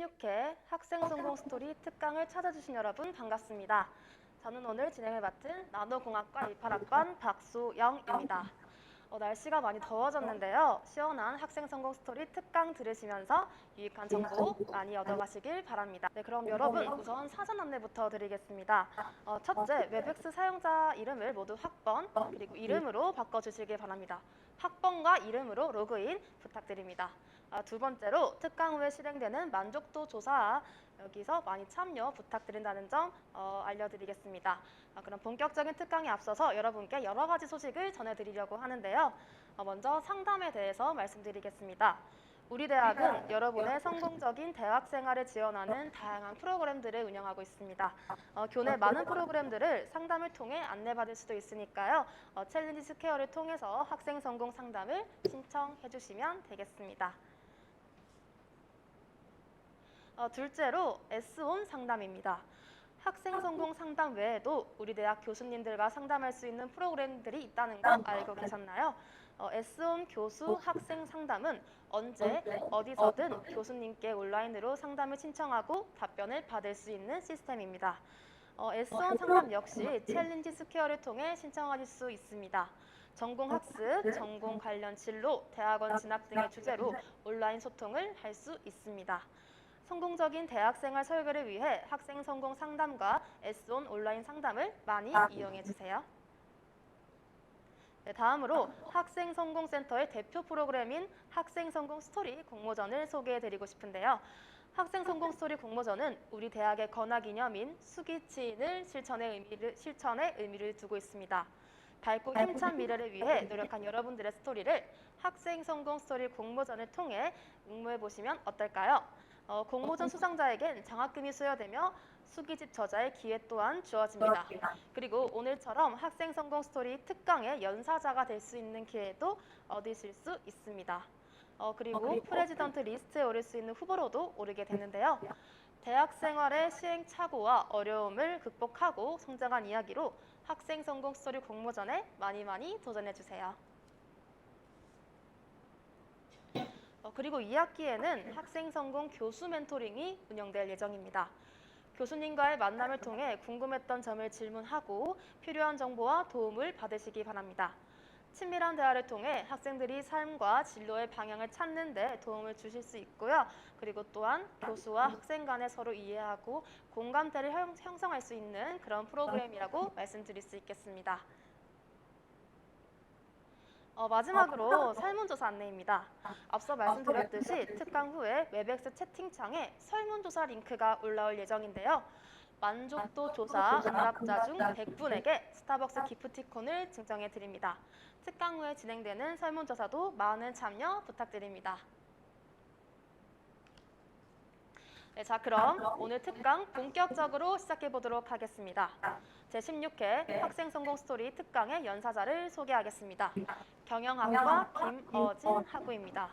제16회 학생 성공 스토리 특강을 찾아주신 여러분 반갑습니다. 저는 오늘 진행을 맡은 나노공학과 18학번 박소영입니다. 날씨가 많이 더워졌는데요. 시원한 학생 성공 스토리 특강 들으시면서 유익한 정보 많이 얻어가시길 바랍니다. 네, 그럼 여러분 우선 사전 안내부터 드리겠습니다. 첫째, 웹엑스 사용자 이름을 모두 학번 그리고 이름으로 바꿔주시길 바랍니다. 학번과 이름으로 로그인 부탁드립니다. 두 번째로 특강 후에 실행되는 만족도 조사 여기서 많이 참여 부탁드린다는 점 알려드리겠습니다. 그럼 본격적인 특강에 앞서서 여러분께 여러 가지 소식을 전해드리려고 하는데요. 먼저 상담에 대해서 말씀드리겠습니다. 우리 대학은 여러분의 성공적인 대학 생활을 지원하는 다양한 프로그램들을 운영하고 있습니다. 교내 많은 프로그램들을 상담을 통해 안내받을 수도 있으니까요. 챌린지 스퀘어를 통해서 학생 성공 상담을 신청해 주시면 되겠습니다. 둘째로 S-ON 상담입니다. 학생 성공 상담 외에도 우리 대학 교수님들과 상담할 수 있는 프로그램들이 있다는 거 알고 계셨나요? S-ON 교수 학생 상담은 언제 어디서든 교수님께 온라인으로 상담을 신청하고 답변을 받을 수 있는 시스템입니다. S-ON 상담 역시 챌린지 스퀘어를 통해 신청하실 수 있습니다. 전공 학습, 전공 관련 진로, 대학원 진학 등의 주제로 온라인 소통을 할 수 있습니다. 성공적인 대학생활 설계를 위해 학생 성공 상담과 S-ON 온라인 상담을 많이 이용해 주세요. 네, 다음으로 학생 성공 센터의 대표 프로그램인 학생 성공 스토리 공모전을 소개해 드리고 싶은데요. 학생 성공 스토리 공모전은 우리 대학의 건화 기념인 수기치인을 실천에 의미를 두고 있습니다. 밝고 힘찬 미래를 위해 노력한 여러분들의 스토리를 학생 성공 스토리 공모전을 통해 응모해 보시면 어떨까요? 공모전 수상자에겐 장학금이 수여되며 수기집 저자의 기회 또한 주어집니다. 그리고 오늘처럼 학생 성공 스토리 특강의 연사자가 될 수 있는 기회도 얻으실 수 있습니다. 그리고 프레지던트 리스트에 오를 수 있는 후보로도 오르게 되는데요. 대학 생활의 시행착오와 어려움을 극복하고 성장한 이야기로 학생 성공 스토리 공모전에 많이 도전해주세요. 그리고 2학기에는 학생 성공 교수 멘토링이 운영될 예정입니다. 교수님과의 만남을 통해 궁금했던 점을 질문하고 필요한 정보와 도움을 받으시기 바랍니다. 친밀한 대화를 통해 학생들이 삶과 진로의 방향을 찾는 데 도움을 주실 수 있고요. 그리고 또한 교수와 학생 간에 서로 이해하고 공감대를 형성할 수 있는 그런 프로그램이라고 말씀드릴 수 있겠습니다. 마지막으로 설문조사 안내입니다. 앞서 말씀드렸듯이 특강 후에 웹엑스 채팅창에 설문조사 링크가 올라올 예정인데요. 만족도 조사 응답자 중 100분에게 스타벅스 기프티콘을 증정해 드립니다. 특강 후에 진행되는 설문조사도 많은 참여 부탁드립니다. 네, 자, 그럼 오늘 특강 본격적으로 시작해 보도록 하겠습니다. 제16회 학생 성공 스토리 특강의 연사자를 소개하겠습니다. 경영학과 김어진 학우입니다.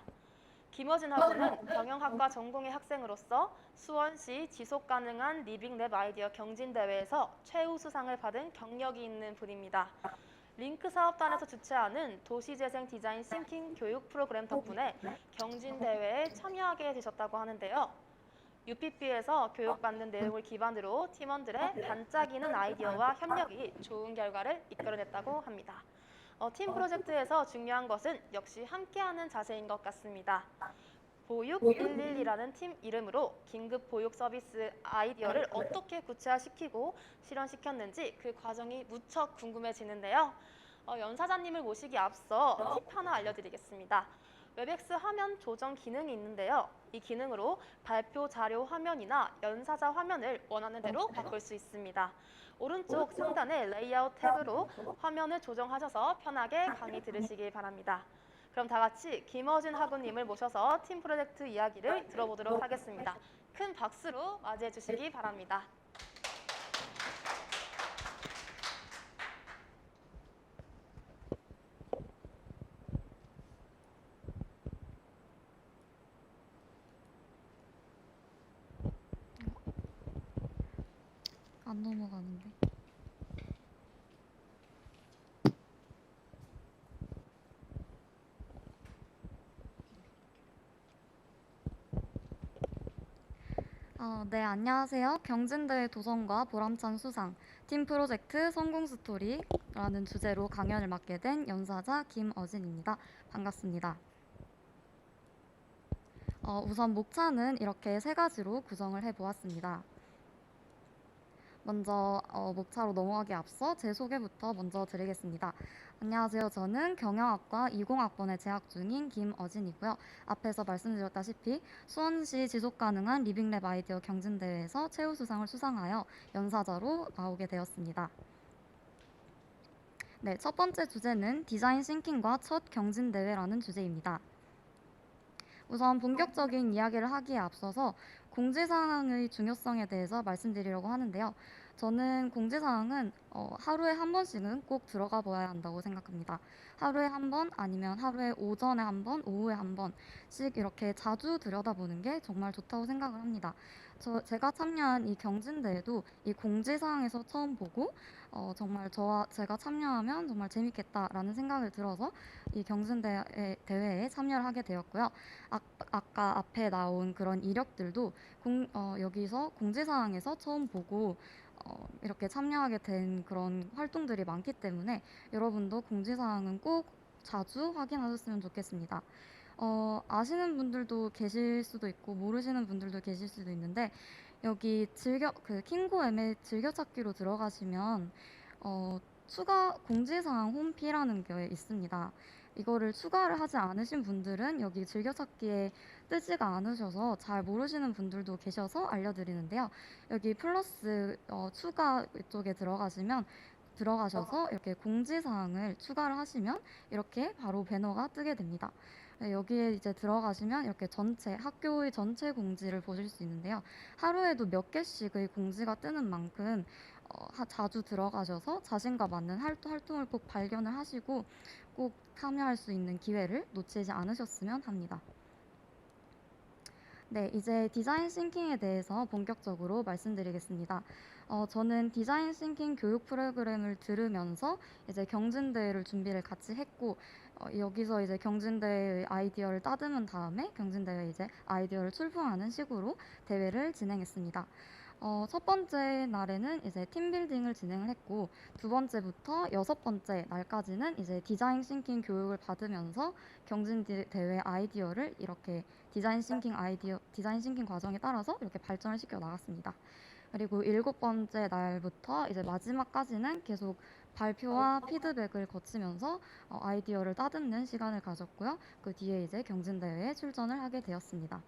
김어진 학우는 경영학과 전공의 학생으로서 수원시 지속가능한 리빙랩 아이디어 경진대회에서 최우수상을 받은 경력이 있는 분입니다. 링크 사업단에서 주최하는 도시재생 디자인 싱킹 교육 프로그램 덕분에 경진대회에 참여하게 되셨다고 하는데요. UPP에서 교육받는 내용을 기반으로 팀원들의 반짝이는 아이디어와 협력이 좋은 결과를 이끌어냈다고 합니다. 팀 프로젝트에서 중요한 것은 역시 함께하는 자세인 것 같습니다. 보육 112라는 팀 이름으로 긴급 보육 서비스 아이디어를 어떻게 구체화시키고 실현시켰는지 그 과정이 무척 궁금해지는데요. 연사자님을 모시기 앞서 팁 하나 알려드리겠습니다. 웹엑스 화면 조정 기능이 있는데요. 이 기능으로 발표 자료 화면이나 연사자 화면을 원하는 대로 바꿀 수 있습니다. 오른쪽 상단의 레이아웃 탭으로 화면을 조정하셔서 편하게 강의 들으시기 바랍니다. 그럼 다 같이 김어진 학우님을 모셔서 팀 프로젝트 이야기를 들어보도록 하겠습니다. 큰 박수로 맞이해 주시기 바랍니다. 안 넘어가는데. 네, 안녕하세요. 경진대회 도전과 보람찬 수상, 팀 프로젝트 성공 스토리라는 주제로 강연을 맡게 된 연사자 김어진입니다. 반갑습니다. 우선 목차는 이렇게 세 가지로 구성을 해보았습니다. 먼저 목차로 넘어가기 앞서 제 소개부터 먼저 드리겠습니다. 안녕하세요. 저는 경영학과 20학번에 재학 중인 김어진이고요. 앞에서 말씀드렸다시피 수원시 지속가능한 리빙랩 아이디어 경진대회에서 최우수상을 수상하여 연사자로 나오게 되었습니다. 네, 첫 번째 주제는 디자인 싱킹과 첫 경진대회라는 주제입니다. 우선 본격적인 이야기를 하기에 앞서서 공지사항의 중요성에 대해서 말씀드리려고 하는데요. 저는 공지사항은 하루에 한 번씩은 꼭 들어가 봐야 한다고 생각합니다. 하루에 한 번 아니면 하루에 오전에 한 번, 오후에 한 번씩 이렇게 자주 들여다보는 게 정말 좋다고 생각을 합니다. 제가 참여한 이 경진대회도 이 공지사항에서 처음 보고 정말 제가 참여하면 정말 재밌겠다라는 생각을 들어서 이 경진대회에 참여를 하게 되었고요. 아까 앞에 나온 그런 이력들도 여기서 공지사항에서 처음 보고 이렇게 참여하게 된 그런 활동들이 많기 때문에 여러분도 공지사항은 꼭 자주 확인하셨으면 좋겠습니다. 아시는 분들도 계실 수도 있고 모르시는 분들도 계실 수도 있는데 여기 킹고엠의 즐겨찾기로 들어가시면 추가 공지사항 홈피라는 게 있습니다. 이거를 추가를 하지 않으신 분들은 여기 즐겨찾기에 뜨지가 않으셔서 잘 모르시는 분들도 계셔서 알려드리는데요. 여기 플러스 추가 쪽에 들어가셔서 이렇게 공지사항을 추가를 하시면 이렇게 바로 배너가 뜨게 됩니다. 네, 여기에 이제 들어가시면 이렇게 학교의 전체 공지를 보실 수 있는데요. 하루에도 몇 개씩의 공지가 뜨는 만큼 자주 들어가셔서 자신과 맞는 활동을 꼭 발견을 하시고 꼭 참여할 수 있는 기회를 놓치지 않으셨으면 합니다. 네, 이제 디자인 싱킹에 대해서 본격적으로 말씀드리겠습니다. 저는 디자인 싱킹 교육 프로그램을 들으면서 이제 경진대회를 준비를 같이 했고, 여기서 이제 경진대회 아이디어를 따듬은 다음에 경진대회 이제 아이디어를 출품하는 식으로 대회를 진행했습니다. 첫 번째 날에는 이제 팀빌딩을 진행을 했고, 두 번째부터 여섯 번째 날까지는 이제 디자인 싱킹 교육을 받으면서 경진대회 아이디어를 이렇게 디자인 싱킹 과정에 따라서 이렇게 발전을 시켜 나갔습니다. 그리고 일곱 번째 날부터 이제 마지막까지는 계속 발표와 피드백을 거치면서 아이디어를 따듬는 시간을 가졌고요. 그 뒤에 이제 경진대회에 출전을 하게 되었습니다.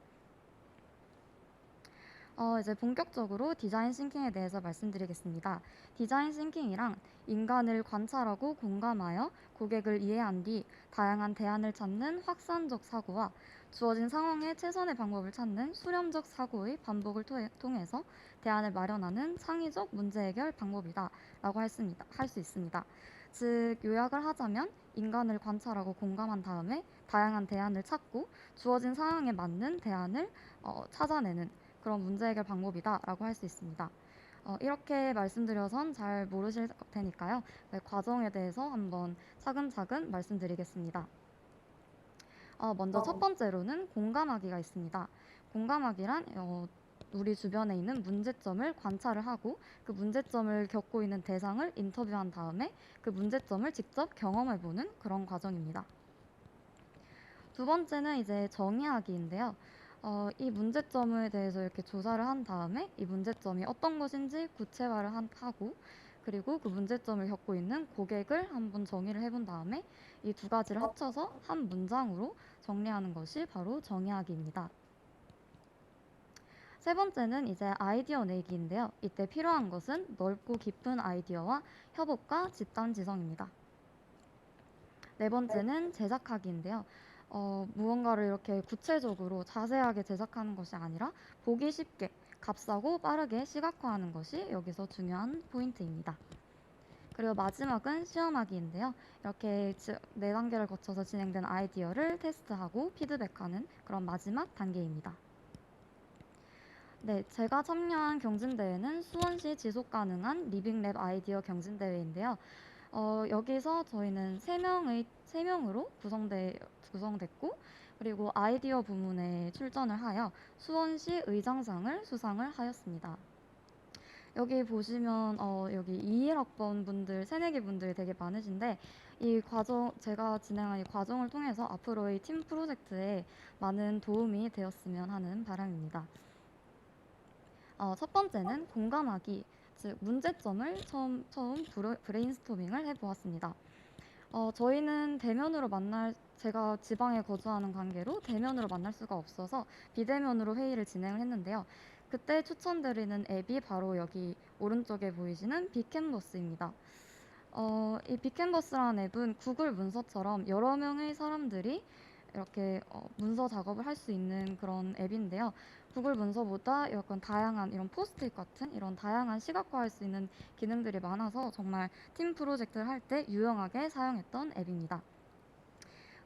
이제 본격적으로 디자인 싱킹에 대해서 말씀드리겠습니다. 디자인 싱킹이랑 인간을 관찰하고 공감하여 고객을 이해한 뒤 다양한 대안을 찾는 확산적 사고와 주어진 상황에 최선의 방법을 찾는 수렴적 사고의 반복을 통해서 대안을 마련하는 창의적 문제 해결 방법이다 라고 할 수 있습니다. 즉 요약을 하자면 인간을 관찰하고 공감한 다음에 다양한 대안을 찾고 주어진 상황에 맞는 대안을 찾아내는 그런 문제 해결 방법이다라고 할 수 있습니다. 이렇게 말씀드려선 잘 모르실 테니까요. 네, 과정에 대해서 한번 차근차근 말씀드리겠습니다. 먼저 첫 번째로는 공감하기가 있습니다. 공감하기란 우리 주변에 있는 문제점을 관찰을 하고 그 문제점을 겪고 있는 대상을 인터뷰한 다음에 그 문제점을 직접 경험해보는 그런 과정입니다. 두 번째는 이제 정의하기인데요. 이 문제점에 대해서 이렇게 조사를 한 다음에 이 문제점이 어떤 것인지 구체화를 하고 그리고 그 문제점을 겪고 있는 고객을 한번 정의를 해본 다음에 이 두 가지를 합쳐서 한 문장으로 정리하는 것이 바로 정의하기입니다. 세 번째는 이제 아이디어 내기인데요. 이때 필요한 것은 넓고 깊은 아이디어와 협업과 집단 지성입니다. 네 번째는 제작하기인데요. 무언가를 이렇게 구체적으로 자세하게 제작하는 것이 아니라 보기 쉽게 값싸고 빠르게 시각화하는 것이 여기서 중요한 포인트입니다. 그리고 마지막은 시험하기인데요. 이렇게 네 단계를 거쳐서 진행된 아이디어를 테스트하고 피드백하는 그런 마지막 단계입니다. 네, 제가 참여한 경진대회는 수원시 지속가능한 리빙랩 아이디어 경진대회인데요. 여기서 저희는 세 명으로 구성됐고 그리고 아이디어 부문에 출전을 하여 수원시 의장상을 수상을 하였습니다. 여기 보시면 여기 21학번 분들, 새내기 분들이 되게 많으신데 이 과정, 제가 진행한 이 과정을 통해서 앞으로의 팀 프로젝트에 많은 도움이 되었으면 하는 바람입니다. 첫 번째는 공감하기, 즉 문제점을 처음 브레인스토밍을 해보았습니다. 저희는 제가 지방에 거주하는 관계로 대면으로 만날 수가 없어서 비대면으로 회의를 진행을 했는데요. 그때 추천드리는 앱이 바로 여기 오른쪽에 보이시는 빅캔버스입니다. 이 빅캔버스라는 앱은 구글 문서처럼 여러 명의 사람들이 이렇게 문서 작업을 할 수 있는 그런 앱인데요. 구글 문서보다 약간 다양한 이런 포스트잇 같은 이런 다양한 시각화할 수 있는 기능들이 많아서 정말 팀 프로젝트를 할 때 유용하게 사용했던 앱입니다.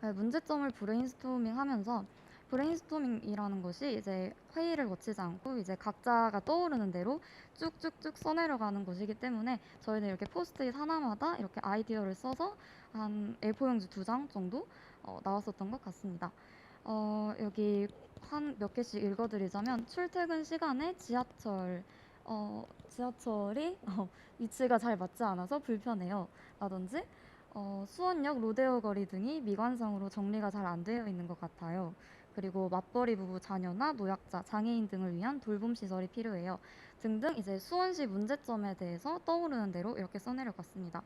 문제점을 브레인스토밍 하면서 브레인스토밍이라는 것이 이제 회의를 거치지 않고 이제 각자가 떠오르는 대로 쭉쭉쭉 써내려가는 것이기 때문에 저희는 이렇게 포스트잇 하나마다 이렇게 아이디어를 써서 한 A4용지 2장 정도 나왔었던 것 같습니다. 여기 한 몇 개씩 읽어드리자면 출퇴근 시간에 지하철이 위치가 잘 맞지 않아서 불편해요. 라든지 수원역 로데오 거리 등이 미관상으로 정리가 잘 안 되어 있는 것 같아요. 그리고 맞벌이 부부 자녀나 노약자, 장애인 등을 위한 돌봄 시설이 필요해요. 등등 이제 수원시 문제점에 대해서 떠오르는 대로 이렇게 써내려갔습니다.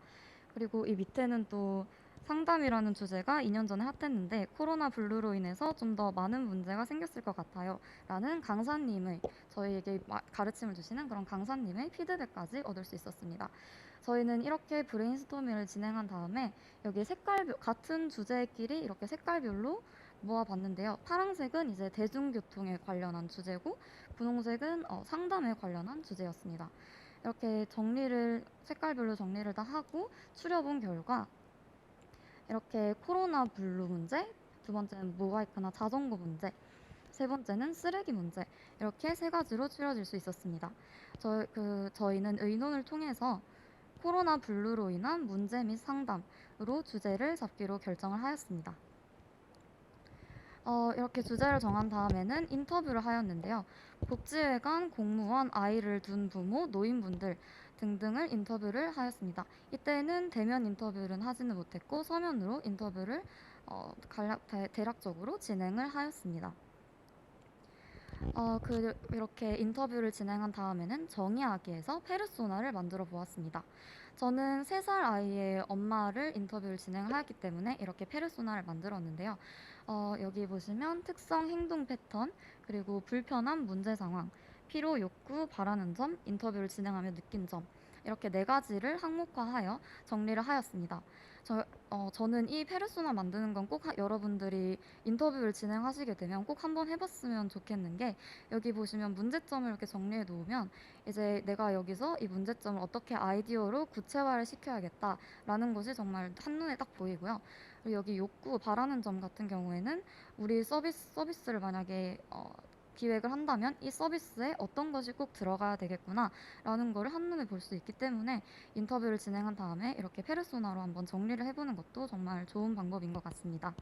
그리고 이 밑에는 또 상담이라는 주제가 2년 전에 핫했는데 코로나 블루로 인해서 좀 더 많은 문제가 생겼을 것 같아요. 라는 강사님의 저희에게 가르침을 주시는 그런 강사님의 피드백까지 얻을 수 있었습니다. 저희는 이렇게 브레인스토밍을 진행한 다음에 여기 같은 주제끼리 이렇게 색깔별로 모아봤는데요. 파란색은 이제 대중교통에 관련한 주제고 분홍색은 상담에 관련한 주제였습니다. 이렇게 색깔별로 정리를 다 하고 추려본 결과 이렇게 코로나 블루 문제, 두 번째는 모바이크나 자전거 문제, 세 번째는 쓰레기 문제 이렇게 세 가지로 추려질 수 있었습니다. 저희는 의논을 통해서 코로나 블루로 인한 문제 및 상담으로 주제를 잡기로 결정을 하였습니다. 이렇게 주제를 정한 다음에는 인터뷰를 하였는데요. 복지회관, 공무원, 아이를 둔 부모, 노인분들 등등을 인터뷰를 하였습니다. 이때는 대면 인터뷰는 하지는 못했고 서면으로 인터뷰를 대략적으로 진행을 하였습니다. 이렇게 인터뷰를 진행한 다음에는 정의하기에서 페르소나를 만들어 보았습니다. 저는 3살 아이의 엄마를 인터뷰를 진행하였기 때문에 이렇게 페르소나를 만들었는데요. 여기 보시면 특성, 행동 패턴, 그리고 불편함, 문제 상황, 필요, 욕구, 바라는 점, 인터뷰를 진행하며 느낀 점 이렇게 4가지를 항목화하여 정리를 하였습니다. 저는 이 페르소나 만드는 건 꼭 여러분들이 인터뷰를 진행하시게 되면 꼭 한번 해봤으면 좋겠는 게 여기 보시면 문제점을 이렇게 정리해 놓으면 이제 내가 여기서 이 문제점을 어떻게 아이디어로 구체화를 시켜야겠다라는 것이 정말 한눈에 딱 보이고요. 그리고 여기 욕구, 바라는 점 같은 경우에는 우리 서비스를 만약에 기획을 한다면 이 서비스에 어떤 것이 꼭 들어가야 되겠구나 라는 거를 한눈에 볼 수 있기 때문에 인터뷰를 진행한 다음에 이렇게 페르소나로 한번 정리를 해보는 것도 정말 좋은 방법인 것 같습니다.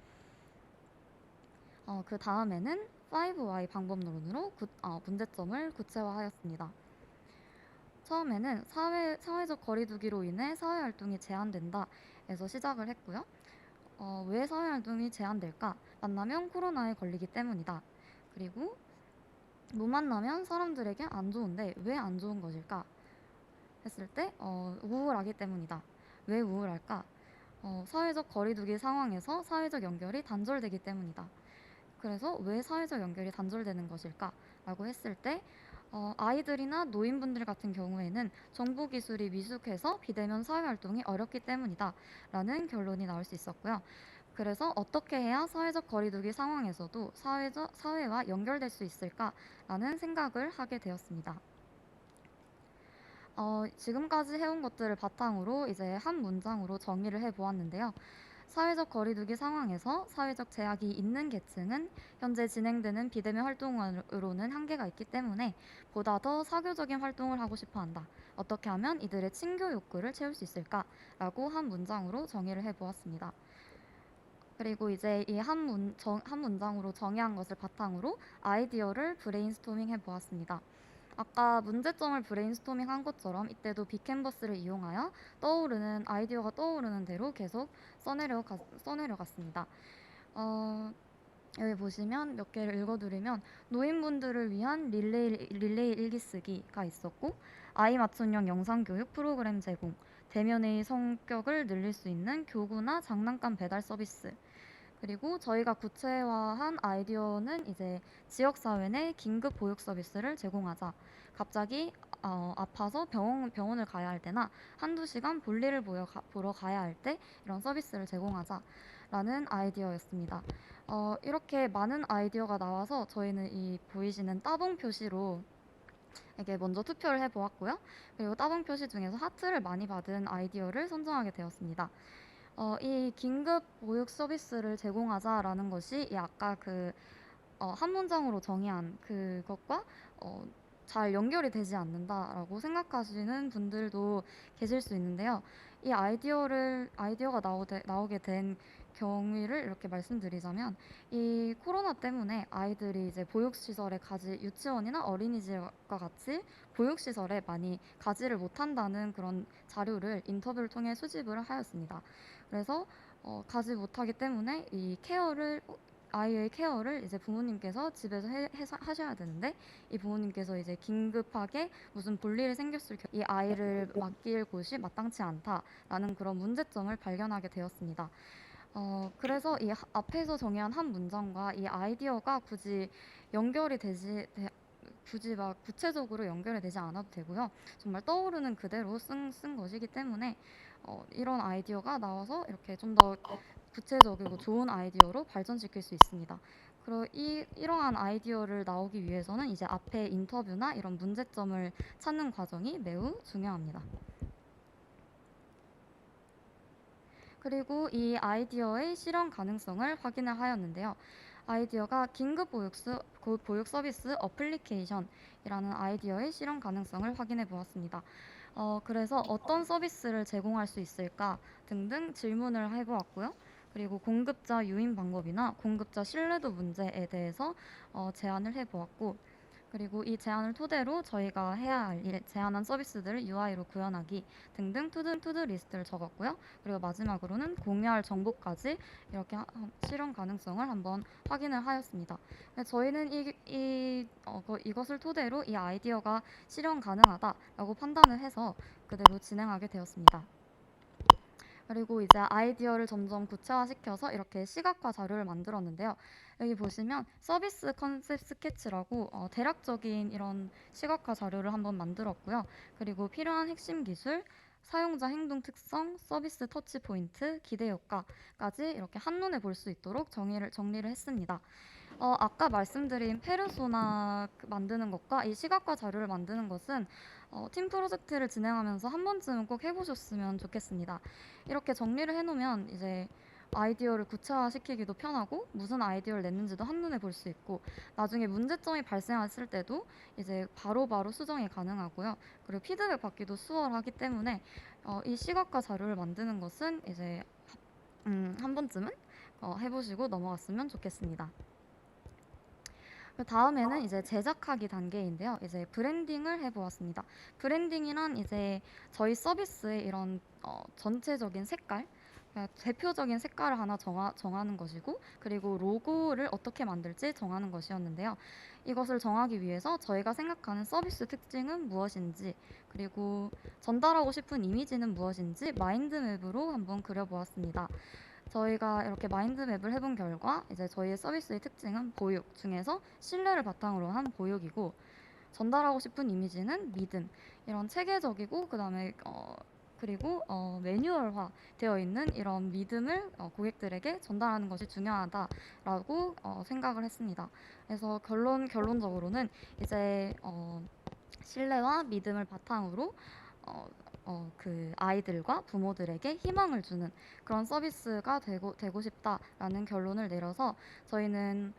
그 다음에는 5Y 방법론으로 문제점을 구체화하였습니다. 처음에는 사회적 거리두기로 인해 사회활동이 제한된다 에서 시작을 했고요. 왜 사회활동이 제한될까? 만나면 코로나에 걸리기 때문이다. 그리고 못 만나면 사람들에게 안 좋은데 왜 안 좋은 것일까? 했을 때 우울하기 때문이다. 왜 우울할까? 사회적 거리두기 상황에서 사회적 연결이 단절되기 때문이다. 그래서 왜 사회적 연결이 단절되는 것일까? 라고 했을 때 아이들이나 노인분들 같은 경우에는 정보기술이 미숙해서 비대면 사회활동이 어렵기 때문이다. 라는 결론이 나올 수 있었고요. 그래서 어떻게 해야 사회적 거리두기 상황에서도 사회와 연결될 수 있을까라는 생각을 하게 되었습니다. 지금까지 해온 것들을 바탕으로 이제 한 문장으로 정의를 해보았는데요. 사회적 거리두기 상황에서 사회적 제약이 있는 계층은 현재 진행되는 비대면 활동으로는 한계가 있기 때문에 보다 더 사교적인 활동을 하고 싶어 한다. 어떻게 하면 이들의 친교 욕구를 채울 수 있을까? 라고 한 문장으로 정의를 해보았습니다. 그리고 이제 이 한 문장으로 정의한 것을 바탕으로 아이디어를 브레인스토밍 해보았습니다. 아까 문제점을 브레인스토밍 한 것처럼 이때도 빅캔버스를 이용하여 아이디어가 떠오르는 대로 계속 써내려갔습니다. 여기 보시면 몇 개를 읽어드리면 노인분들을 위한 릴레이 일기 쓰기가 있었고, 아이 맞춤형 영상교육 프로그램 제공, 대면의 성격을 늘릴 수 있는 교구나 장난감 배달 서비스, 그리고 저희가 구체화한 아이디어는 이제 지역사회 내 긴급 보육 서비스를 제공하자. 갑자기 아파서 병원을 가야 할 때나 한두 시간 볼일을 보러 가야 할 때 이런 서비스를 제공하자라는 아이디어였습니다. 이렇게 많은 아이디어가 나와서 저희는 이 보이시는 따봉 표시로 이게 먼저 투표를 해보았고요. 그리고 따봉 표시 중에서 하트를 많이 받은 아이디어를 선정하게 되었습니다. 이 긴급 보육 서비스를 제공하자라는 것이 이 아까 한 문장으로 정의한 그것과 잘 연결이 되지 않는다라고 생각하시는 분들도 계실 수 있는데요. 이 아이디어가 나오게 된 경위를 이렇게 말씀드리자면, 이 코로나 때문에 아이들이 이제 유치원이나 어린이집과 같이 보육시설에 많이 가지를 못한다는 그런 자료를 인터뷰를 통해 수집을 하였습니다. 그래서 가지 못하기 때문에 아이의 케어를 이제 부모님께서 집에서 하셔야 되는데, 이 부모님께서 이제 긴급하게 무슨 볼일이 생겼을 경우 이 아이를 맡길 곳이 마땅치 않다라는 그런 문제점을 발견하게 되었습니다. 그래서 앞에서 정의한 한 문장과 이 아이디어가 굳이 막 구체적으로 연결이 되지 않아도 되고요. 정말 떠오르는 그대로 쓴 것이기 때문에 이런 아이디어가 나와서 이렇게 좀 더 구체적이고 좋은 아이디어로 발전시킬 수 있습니다. 그리고 이러한 아이디어를 나오기 위해서는 이제 앞에 인터뷰나 이런 문제점을 찾는 과정이 매우 중요합니다. 그리고 이 아이디어의 실현 가능성을 확인을 하였는데요. 아이디어가 긴급 보육 서비스 어플리케이션이라는 아이디어의 실현 가능성을 확인해 보았습니다. 그래서 어떤 서비스를 제공할 수 있을까 등등 질문을 해보았고요. 그리고 공급자 유인 방법이나 공급자 신뢰도 문제에 대해서 제안을 해보았고, 그리고 이 제안을 토대로 저희가 해야 할 제안한 서비스들을 UI로 구현하기 등등 투두 리스트를 적었고요. 그리고 마지막으로는 공유할 정보까지 이렇게 실현 가능성을 한번 확인을 하였습니다. 저희는 이것을 토대로 이 아이디어가 실현 가능하다라고 판단을 해서 그대로 진행하게 되었습니다. 그리고 이제 아이디어를 점점 구체화시켜서 이렇게 시각화 자료를 만들었는데요. 여기 보시면 서비스 컨셉 스케치라고 대략적인 이런 시각화 자료를 한번 만들었고요. 그리고 필요한 핵심 기술, 사용자 행동 특성, 서비스 터치 포인트, 기대 효과까지 이렇게 한눈에 볼 수 있도록 정리를 했습니다. 아까 말씀드린 페르소나 만드는 것과 이 시각화 자료를 만드는 것은 팀 프로젝트를 진행하면서 한 번쯤은 꼭 해보셨으면 좋겠습니다. 이렇게 정리를 해놓으면 이제 아이디어를 구체화시키기도 편하고 무슨 아이디어를 냈는지도 한눈에 볼 수 있고, 나중에 문제점이 발생했을 때도 이제 바로바로 수정이 가능하고요. 그리고 피드백 받기도 수월하기 때문에 이 시각화 자료를 만드는 것은 이제 한 번쯤은 해보시고 넘어갔으면 좋겠습니다. 그 다음에는 이제 제작하기 단계인데요. 이제 브랜딩을 해보았습니다. 브랜딩이란 이제 저희 서비스의 이런 전체적인 색깔, 그러니까 대표적인 색깔을 하나 정하는 것이고, 그리고 로고를 어떻게 만들지 정하는 것이었는데요. 이것을 정하기 위해서 저희가 생각하는 서비스 특징은 무엇인지, 그리고 전달하고 싶은 이미지는 무엇인지 마인드맵으로 한번 그려보았습니다. 저희가 이렇게 마인드맵을 해본 결과 이제 저희의 서비스의 특징은 보육 중에서 신뢰를 바탕으로 한 보육이고, 전달하고 싶은 이미지는 믿음, 이런 체계적이고 그리고 매뉴얼화 되어 있는 이런 믿음을 고객들에게 전달하는 것이 중요하다라고 생각을 했습니다. 그래서 결론적으로는 이제 신뢰와 믿음을 바탕으로 그 아이들과 부모들에게 희망을 주는 그런 서비스가 되고 싶다라는 결론을 내려서 저희는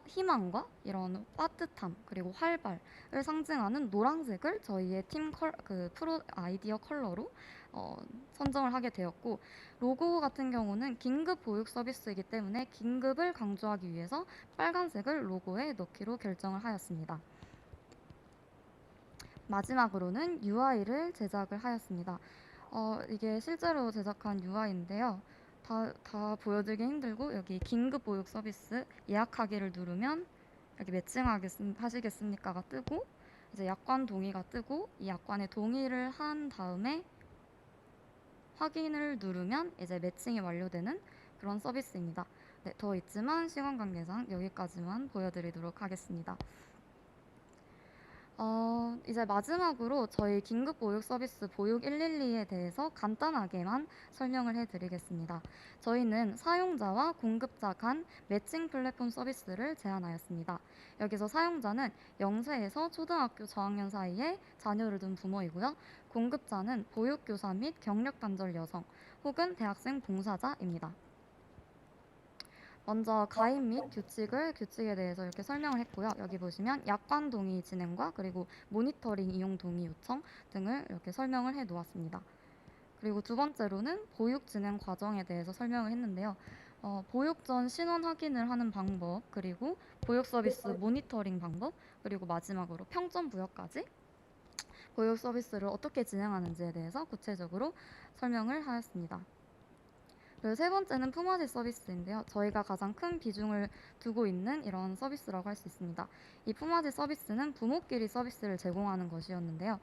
희망과 이런 빠듯함 그리고 활발을 상징하는 노란색을 저희의 프로 아이디어 컬러로 선정을 하게 되었고, 로고 같은 경우는 긴급 보육 서비스이기 때문에 긴급을 강조하기 위해서 빨간색을 로고에 넣기로 결정을 하였습니다. 마지막으로는 UI를 제작을 하였습니다. 이게 실제로 제작한 UI인데요. 다 보여드리기 힘들고, 여기 긴급 보육 서비스 예약하기를 누르면 여기 하시겠습니까가 뜨고, 이제 약관 동의가 뜨고, 이 약관에 동의를 한 다음에 확인을 누르면 이제 매칭이 완료되는 그런 서비스입니다. 네, 더 있지만 시간 관계상 여기까지만 보여드리도록 하겠습니다. 이제 마지막으로 저희 긴급 보육 서비스 보육 112에 대해서 간단하게만 설명을 해드리겠습니다. 저희는 사용자와 공급자 간 매칭 플랫폼 서비스를 제안하였습니다. 여기서 사용자는 0세에서 초등학교 저학년 사이에 자녀를 둔 부모이고요. 공급자는 보육교사 및 경력 단절 여성 혹은 대학생 봉사자입니다. 먼저 가입 및 규칙에 대해서 이렇게 설명을 했고요. 여기 보시면 약관 동의 진행과 그리고 모니터링 이용 동의 요청 등을 이렇게 설명을 해 놓았습니다. 그리고 두 번째로는 보육 진행 과정에 대해서 설명을 했는데요. 보육 전 신원 확인을 하는 방법, 그리고 보육 서비스 모니터링 방법, 그리고 마지막으로 평점 부여까지 보육 서비스를 어떻게 진행하는지에 대해서 구체적으로 설명을 하였습니다. 그리고 세 번째는 품앗이 서비스인데요. 저희가 가장 큰 비중을 두고 있는 이런 서비스라고 할 수 있습니다. 이 품앗이 서비스는 부모끼리 서비스를 제공하는 것이었는데요.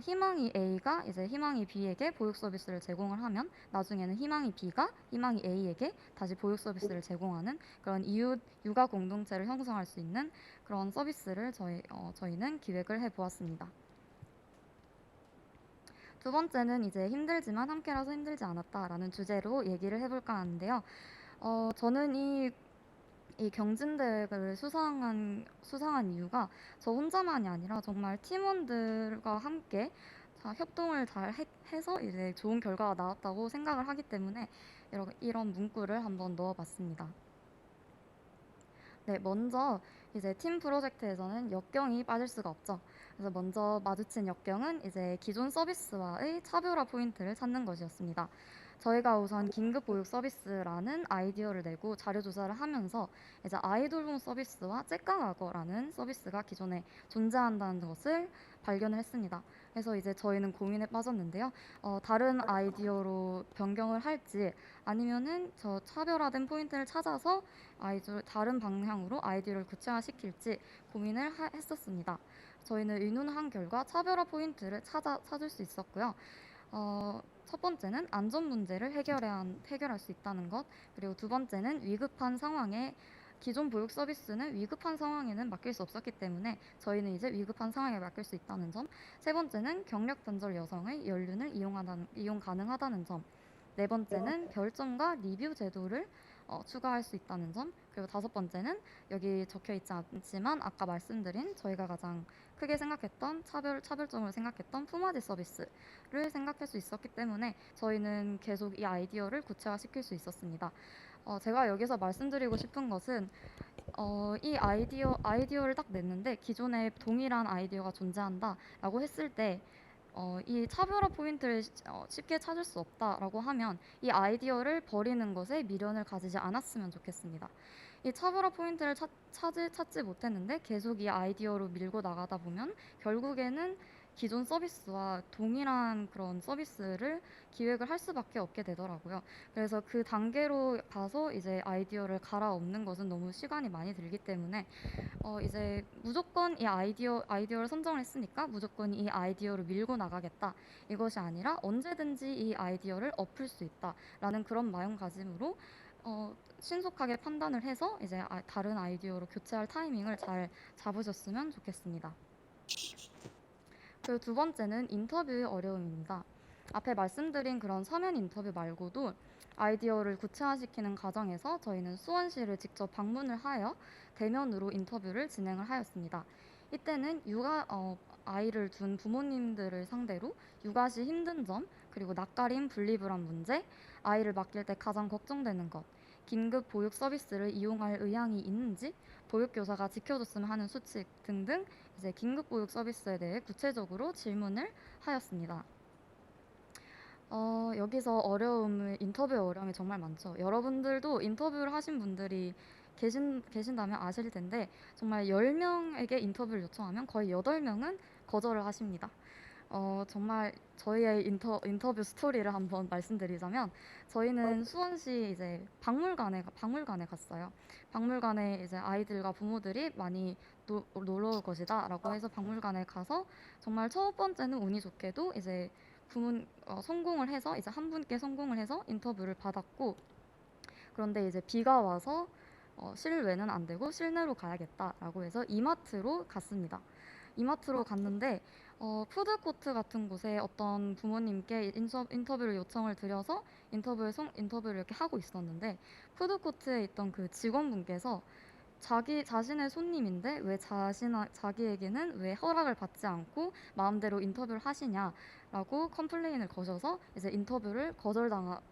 희망이 A가 이제 희망이 B에게 보육 서비스를 제공을 하면 나중에는 희망이 B가 희망이 A에게 다시 보육 서비스를 제공하는 그런 이웃 육아 공동체를 형성할 수 있는 그런 서비스를 저희는 기획을 해보았습니다. 두 번째는 이제 힘들지만 함께라서 힘들지 않았다라는 주제로 얘기를 해볼까 하는데요. 저는 이 경진대회를 수상한 이유가 저 혼자만이 아니라 정말 팀원들과 함께 협동을 잘 해서 이제 좋은 결과가 나왔다고 생각을 하기 때문에 이런 문구를 한번 넣어봤습니다. 네, 먼저 이제 팀 프로젝트에서는 역경이 빠질 수가 없죠. 그래서 먼저 마주친 역경은 이제 기존 서비스와의 차별화 포인트를 찾는 것이었습니다. 저희가 우선 긴급 보육 서비스라는 아이디어를 내고 자료 조사를 하면서 이제 아이돌홈 서비스와 째까악어라는 서비스가 기존에 존재한다는 것을 발견을 했습니다. 그래서 이제 저희는 고민에 빠졌는데요. 다른 아이디어로 변경을 할지 아니면은 저 차별화된 포인트를 찾아서 다른 방향으로 아이디어를 구체화시킬지 고민을 했었습니다. 저희는 의논한 결과 차별화 포인트를 찾을 수 있었고요. 첫 번째는 안전 문제를 해결할 수 있다는 것, 그리고 두 번째는 위급한 상황에 기존 보육 서비스는 위급한 상황에는 맡길 수 없었기 때문에 저희는 이제 위급한 상황에 맡길 수 있다는 점, 세 번째는 경력 단절 여성의 연륜을 이용 가능하다는 점, 네 번째는 별점과 리뷰 제도를 추가할 수 있다는 점, 그리고 다섯 번째는 여기 적혀 있지 않지만 아까 말씀드린 저희가 가장 크게 생각했던 차별점으로 생각했던 품앗이 서비스를 생각할 수 있었기 때문에 저희는 계속 이 아이디어를 구체화시킬 수 있었습니다. 제가 여기서 말씀드리고 싶은 것은 이 아이디어를 딱 냈는데 기존에 동일한 아이디어가 존재한다라고 했을 때 이 차별화 포인트를 쉽게 찾을 수 없다라고 하면 이 아이디어를 버리는 것에 미련을 가지지 않았으면 좋겠습니다. 이 차별화 포인트를 찾지 못했는데 계속 이 아이디어로 밀고 나가다 보면 결국에는 기존 서비스와 동일한 그런 서비스를 기획을 할 수밖에 없게 되더라고요. 그래서 그 단계로 가서 이제 아이디어를 갈아엎는 것은 너무 시간이 많이 들기 때문에 이제 무조건 이 아이디어를 선정을 했으니까 무조건 이 아이디어를 밀고 나가겠다. 이것이 아니라 언제든지 이 아이디어를 엎을 수 있다라는 그런 마음가짐으로 신속하게 판단을 해서 이제 다른 아이디어로 교체할 타이밍을 잘 잡으셨으면 좋겠습니다. 그리고 두 번째는 인터뷰의 어려움입니다. 앞에 말씀드린 그런 서면 인터뷰 말고도 아이디어를 구체화시키는 과정에서 저희는 수원시를 직접 방문을 하여 대면으로 인터뷰를 진행을 하였습니다. 이때는 아이를 둔 부모님들을 상대로 육아 시 힘든 점, 그리고 낯가림, 분리불안 문제, 아이를 맡길 때 가장 걱정되는 것, 긴급 보육 서비스를 이용할 의향이 있는지, 보육교사가 지켜줬으면 하는 수칙 등등 이제 긴급 보육 서비스에 대해 구체적으로 질문을 하였습니다. 여기서 인터뷰 어려움이 정말 많죠. 여러분들도 인터뷰를 하신 분들이 계신다면 아실 텐데, 정말 10명에게 인터뷰를 요청하면 거의 8명은 거절을 하십니다. 정말 저희의 인터뷰 스토리를 한번 말씀드리자면, 저희는 수원시 이제 박물관에 갔어요. 박물관에 이제 아이들과 부모들이 많이 놀러 올 것이다라고 해서 박물관에 가서, 정말 첫 번째는 운이 좋게도 이제 성공을 해서 이제 한 분께 성공을 해서 인터뷰를 받았고, 그런데 이제 비가 와서 실외는 안 되고 실내로 가야겠다라고 해서 이마트로 갔습니다. 이마트로 갔는데 푸드코트 같은 곳에 어떤 부모님께 인터뷰를 요청을 드려서 인터뷰를 이렇게 하고 있었는데, 푸드코트에 있던 그 직원분께서 자신의 손님인데 왜 자기에게는 왜 허락을 받지 않고 마음대로 인터뷰를 하시냐라고 컴플레인을 거셔서 이제 인터뷰를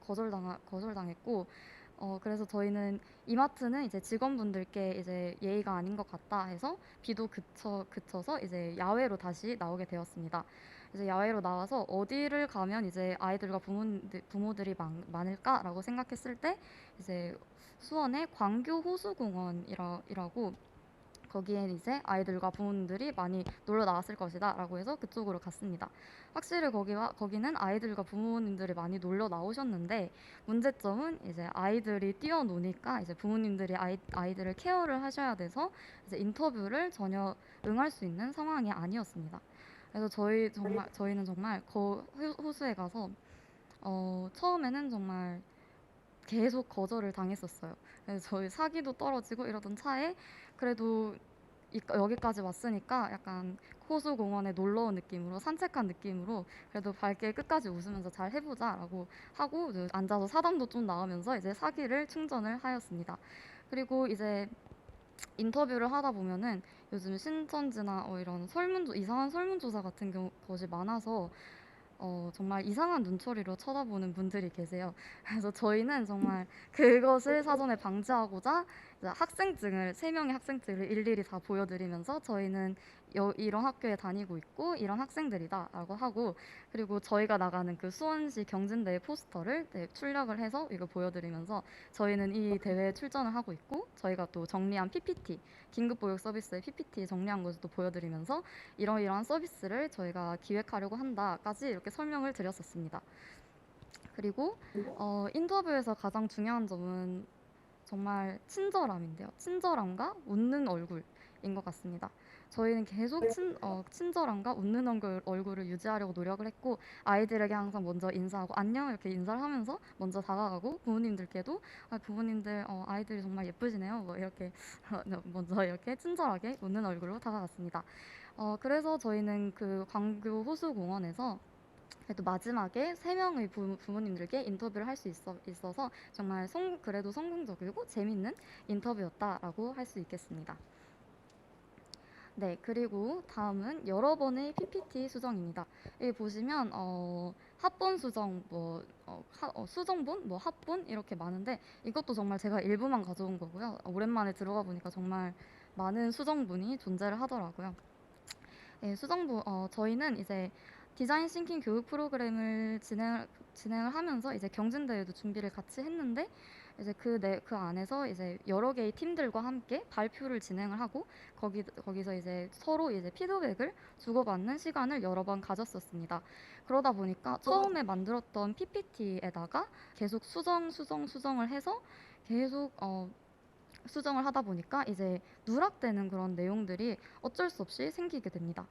거절당했고, 그래서 저희는 이마트는 이제 직원분들께 이제 예의가 아닌 것 같다 해서 비도 그쳐서 이제 야외로 다시 나오게 되었습니다. 이제 야외로 나와서 어디를 가면 이제 아이들과 부모들이 많을까라고 생각했을 때, 이제 수원의 광교 호수공원이라고, 거기엔 이제 아이들과 부모님들이 많이 놀러 나왔을 것이다라고 해서 그쪽으로 갔습니다. 확실히 거기는 아이들과 부모님들이 많이 놀러 나오셨는데, 문제점은 이제 아이들이 뛰어노니까 이제 부모님들이 아이들을 케어를 하셔야 돼서 이제 인터뷰를 전혀 응할 수 있는 상황이 아니었습니다. 그래서 저희는 정말 호수에 가서 처음에는 정말 계속 거절을 당했었어요. 그래서 저희 사기도 떨어지고 이러던 차에, 그래도 여기까지 왔으니까 약간 호수공원에 놀러 온 느낌으로, 산책한 느낌으로 그래도 밝게 끝까지 웃으면서 잘 해보자라고 하고 이제 앉아서 사담도 좀 나오면서 이제 사기를 충전을 하였습니다. 그리고 이제 인터뷰를 하다 보면은 요즘 신천지나 이런 이상한 설문조사 같은 것이 많아서 정말 이상한 눈초리로 쳐다보는 분들이 계세요. 그래서 저희는 정말 그것을 사전에 방지하고자 이제 3명의 학생증을 일일이 다 보여드리면서, 저희는 이런 학교에 다니고 있고 이런 학생들이다라고 하고, 그리고 저희가 나가는 그 수원시 경진대회 포스터를 출력을 해서 이거 보여드리면서, 저희는 이 대회에 출전을 하고 있고, 저희가 또 정리한 PPT, 긴급보육 서비스의 PPT 정리한 것을 또 보여드리면서 이러이러한 서비스를 저희가 기획하려고 한다까지 이렇게 설명을 드렸었습니다. 그리고 인터뷰에서 가장 중요한 점은 정말 친절함인데요. 친절함과 웃는 얼굴인 것 같습니다. 저희는 계속 친절함과 웃는 얼굴을 유지하려고 노력을 했고, 아이들에게 항상 먼저 인사하고 안녕 이렇게 인사를 하면서 먼저 다가가고, 부모님들께도 부모님들 아이들이 정말 예쁘시네요 뭐 이렇게 먼저 이렇게 친절하게 웃는 얼굴로 다가갔습니다. 그래서 저희는 그 광교 호수공원에서 그래도 마지막에 3명의 부모님들께 인터뷰를 할 수 있어서 정말 그래도 성공적이고 재밌는 인터뷰였다라고 할 수 있겠습니다. 네, 그리고 다음은 여러 번의 PPT 수정입니다. 여기 보시면 합본 수정, 수정본, 합본 이렇게 많은데, 이것도 정말 제가 일부만 가져온 거고요. 오랜만에 들어가 보니까 정말 많은 수정본이 존재를 하더라고요. 네, 저희는 이제 디자인 싱킹 교육 프로그램을 진행을 하면서 이제 경진대회도 준비를 같이 했는데, 이제 그 안에서 이제 여러 개의 팀들과 함께 발표를 진행을 하고, 거기서 이제 서로 이제 피드백을 주고받는 시간을 여러 번 가졌었습니다. 그러다 보니까 처음에 만들었던 PPT에다가 계속 수정을 해서 계속 수정을 하다 보니까 이제 누락되는 그런 내용들이 어쩔 수 없이 생기게 됩니다.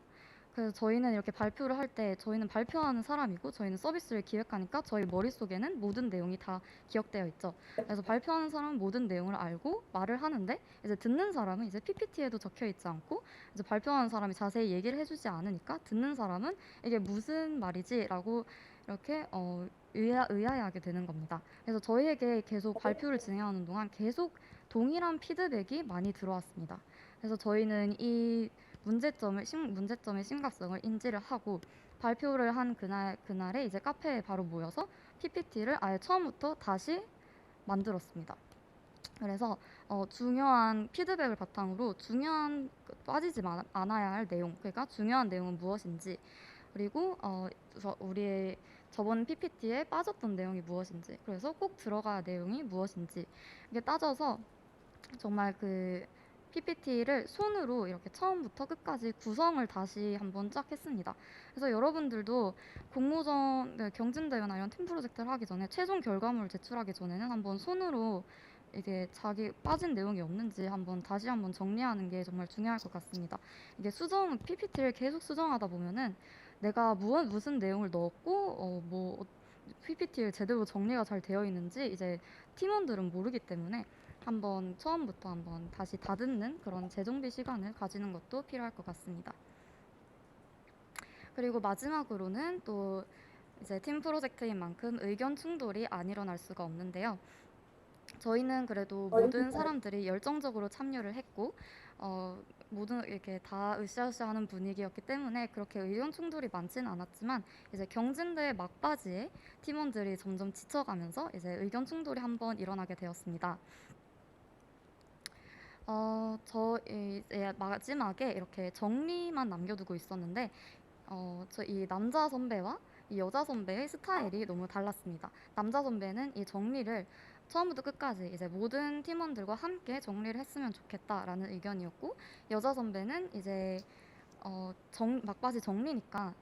그래서 저희는 이렇게 발표를 할 때, 저희는 발표하는 사람이고 저희는 서비스를 기획하니까 저희 머릿속에는 모든 내용이 다 기억되어 있죠. 그래서 발표하는 사람은 모든 내용을 알고 말을 하는데, 이제 듣는 사람은 이제 PPT에도 적혀 있지 않고, 이제 발표하는 사람이 자세히 얘기를 해주지 않으니까 듣는 사람은 이게 무슨 말이지라고 이렇게 의아해하게 되는 겁니다. 그래서 저희에게 계속 발표를 진행하는 동안 계속 동일한 피드백이 많이 들어왔습니다. 그래서 저희는 이 문제점의 심각성을 인지를 하고, 발표를 한 그날에 이제 카페에 바로 모여서 PPT를 아예 처음부터 다시 만들었습니다. 그래서 중요한 피드백을 바탕으로 중요한 빠지지 않아야 할 내용, 그러니까 중요한 내용은 무엇인지, 그리고 우리의 저번 PPT에 빠졌던 내용이 무엇인지, 그래서 꼭 들어가야 할 내용이 무엇인지 이게 따져서 정말 그 PPT를 손으로 이렇게 처음부터 끝까지 구성을 다시 한번 쫙 했습니다. 그래서 여러분들도 공모전, 경진대회나 이런 팀 프로젝트를 하기 전에 최종 결과물을 제출하기 전에는 한번 손으로 이게 자기 빠진 내용이 없는지 다시 한번 정리하는 게 정말 중요할 것 같습니다. 이게 PPT를 계속 수정하다 보면은 내가 무슨 내용을 넣었고, PPT를 제대로 정리가 잘 되어 있는지 이제 팀원들은 모르기 때문에 처음부터 한번 다시 다듬는 그런 재정비 시간을 가지는 것도 필요할 것 같습니다. 그리고 마지막으로는 또 이제 팀 프로젝트인 만큼 의견 충돌이 안 일어날 수가 없는데요. 저희는 그래도 모든 사람들이 열정적으로 참여를 했고, 모든 이렇게 다 으쌰으쌰하는 분위기였기 때문에 그렇게 의견 충돌이 많지는 않았지만, 이제 경진대회 막바지에 팀원들이 점점 지쳐가면서 이제 의견 충돌이 한번 일어나게 되었습니다. 이제 마지막에 이렇게 정리만 남겨두고 있었는데, 이 남자 선배와 이 여자 선배의 스타일이 너무 달랐습니다. 남자 선배는 이 정리를 처음부터 끝까지 이제 모든 팀원들과 함께 정리를 했으면 좋겠다라는 의견이었고, 여자 선배는 이제 막바지 정리니까